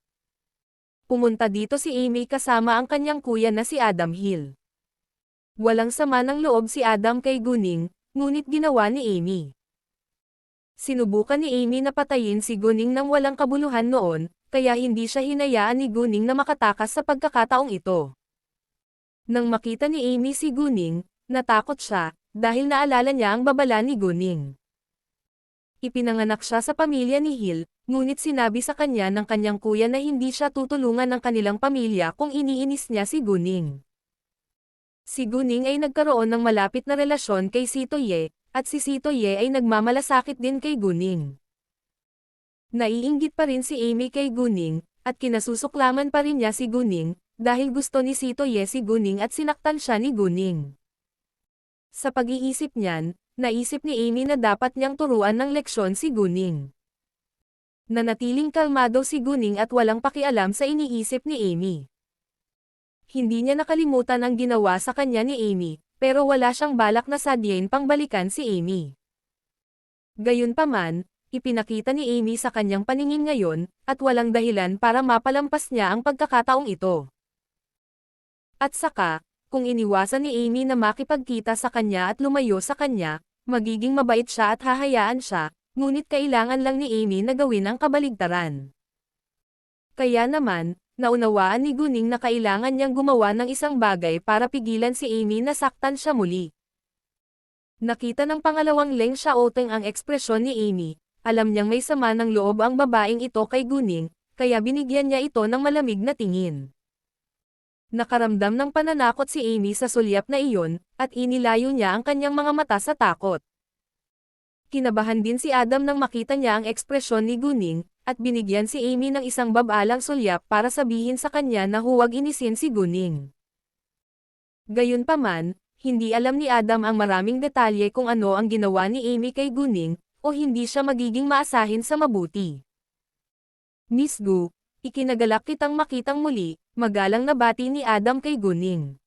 Pumunta dito si Amy kasama ang kanyang kuya na si Adam Hill. Walang sama ng loob si Adam kay Guning, ngunit ginawa ni Amy Sinubukan ni Amy na patayin si Gunning nang walang kabuluhan noon, kaya hindi siya hinayaan ni Gunning na makatakas sa pagkakataong ito. Nang makita ni Amy si Gunning, natakot siya, dahil naalala niya ang babala ni Gunning. Ipinanganak siya sa pamilya ni Hill, ngunit sinabi sa kanya ng kanyang kuya na hindi siya tutulungan ng kanilang pamilya kung iniinis niya si Gunning. Si Gunning ay nagkaroon ng malapit na relasyon kay Sito Ye, at si Sito Ye ay nagmamalasakit din kay Gunning. Naiinggit pa rin si Amy kay Gunning, at kinasusuklaman pa rin niya si Gunning, dahil gusto ni Sito Ye si Gunning at sinaktan siya ni Gunning. Sa pag-iisip niyan, naisip ni Amy na dapat niyang turuan ng leksyon si Gunning. Nanatiling kalmado si Gunning at walang pakialam sa iniisip ni Amy. Hindi niya nakalimutan ang ginawa sa kanya ni Amy, pero wala siyang balak na sadyain pang balikan si Amy. Gayunpaman, ipinakita ni Amy sa kanyang paningin ngayon, at walang dahilan para mapalampas niya ang pagkakataong ito. At saka, kung iniwasan ni Amy na makipagkita sa kanya at lumayo sa kanya, magiging mabait siya at hahayaan siya, ngunit kailangan lang ni Amy na gawin ang kabaligtaran. Kaya naman, naunawaan ni Gunning na kailangan niyang gumawa ng isang bagay para pigilan si Amy na saktan siya muli. Nakita ng pangalawang Leng Xiaoteng ang ekspresyon ni Amy, alam niyang may sama ng loob ang babaeng ito kay Gunning, kaya binigyan niya ito ng malamig na tingin. Nakaramdam ng pananakot si Amy sa sulyap na iyon, at inilayo niya ang kanyang mga mata sa takot. Kinabahan din si Adam nang makita niya ang ekspresyon ni Gunning, at binigyan si Amy ng isang babalang sulyap para sabihin sa kanya na huwag inisin si Gunning. Gayunpaman, hindi alam ni Adam ang maraming detalye kung ano ang ginawa ni Amy kay Gunning, o hindi siya magiging maasahin sa mabuti. Miss Gu, ikinagalak kitang makitang muli, magalang na bati ni Adam kay Gunning.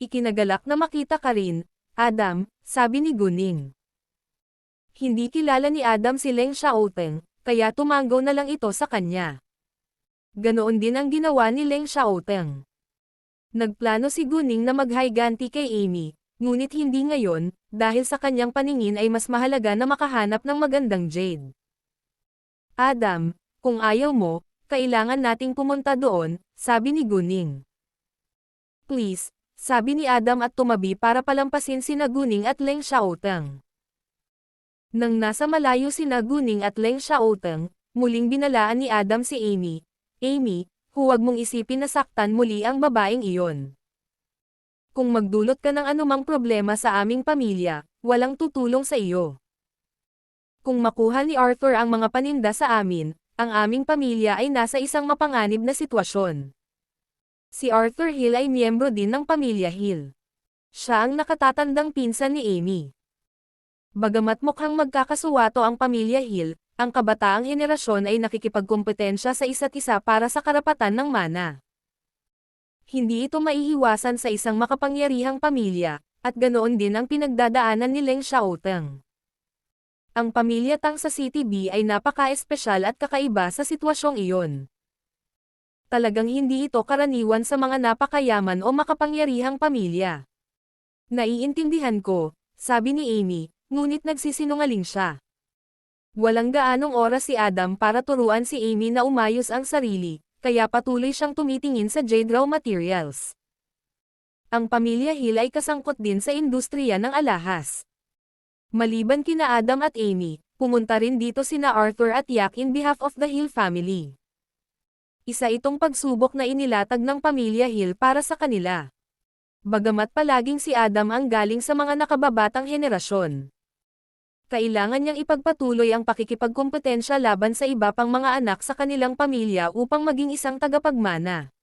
Ikinagalak na makita ka rin, Adam, sabi ni Gunning. Hindi kilala ni Adam si Leng Xiaoteng, kaya tumanggaw na lang ito sa kanya. Ganoon din ang ginawa ni Leng Xiaoteng. Nagplano si Gunning na maghayganti kay Amy, ngunit hindi ngayon, dahil sa kanyang paningin ay mas mahalaga na makahanap ng magandang jade. Adam, kung ayaw mo, kailangan nating pumunta doon, sabi ni Gunning. Please, sabi ni Adam at tumabi para palampasin sina Gunning at Leng Xiaoteng. Nang nasa malayo sina Gunning at Leng Xiaoteng, muling binalaan ni Adam si Amy. Amy, huwag mong isipin na saktan muli ang babaeng iyon. Kung magdulot ka ng anumang problema sa aming pamilya, walang tutulong sa iyo. Kung makuha ni Arthur ang mga paninda sa amin, ang aming pamilya ay nasa isang mapanganib na sitwasyon. Si Arthur Hill ay miyembro din ng pamilya Hill. Siya ang nakatatandang pinsan ni Amy. Bagamat mukhang magkakasuwato ang pamilya Hill, ang kabataang henerasyon ay nakikipagkompetensya sa isa't isa para sa karapatan ng mana. Hindi ito maiiwasan sa isang makapangyarihang pamilya, at ganoon din ang pinagdadaanan ni Leng Xiaoteng. Ang pamilya Tang sa City B ay napaka-espesyal at kakaiba sa sitwasyong iyon. Talagang hindi ito karaniwan sa mga napakayaman o makapangyarihang pamilya. Naiintindihan ko, sabi ni Amy, ngunit nagsisinungaling siya. Walang gaanong oras si Adam para turuan si Amy na umayos ang sarili, kaya patuloy siyang tumitingin sa jade raw materials. Ang pamilya Hill ay kasangkot din sa industriya ng alahas. Maliban kina Adam at Amy, pumunta rin dito sina Arthur at Yak in behalf of the Hill family. Isa itong pagsubok na inilatag ng pamilya Hill para sa kanila. Bagamat palaging si Adam ang galing sa mga nakababatang henerasyon. Kailangan niyang ipagpatuloy ang pakikipagkompetensya laban sa iba pang mga anak sa kanilang pamilya upang maging isang tagapagmana.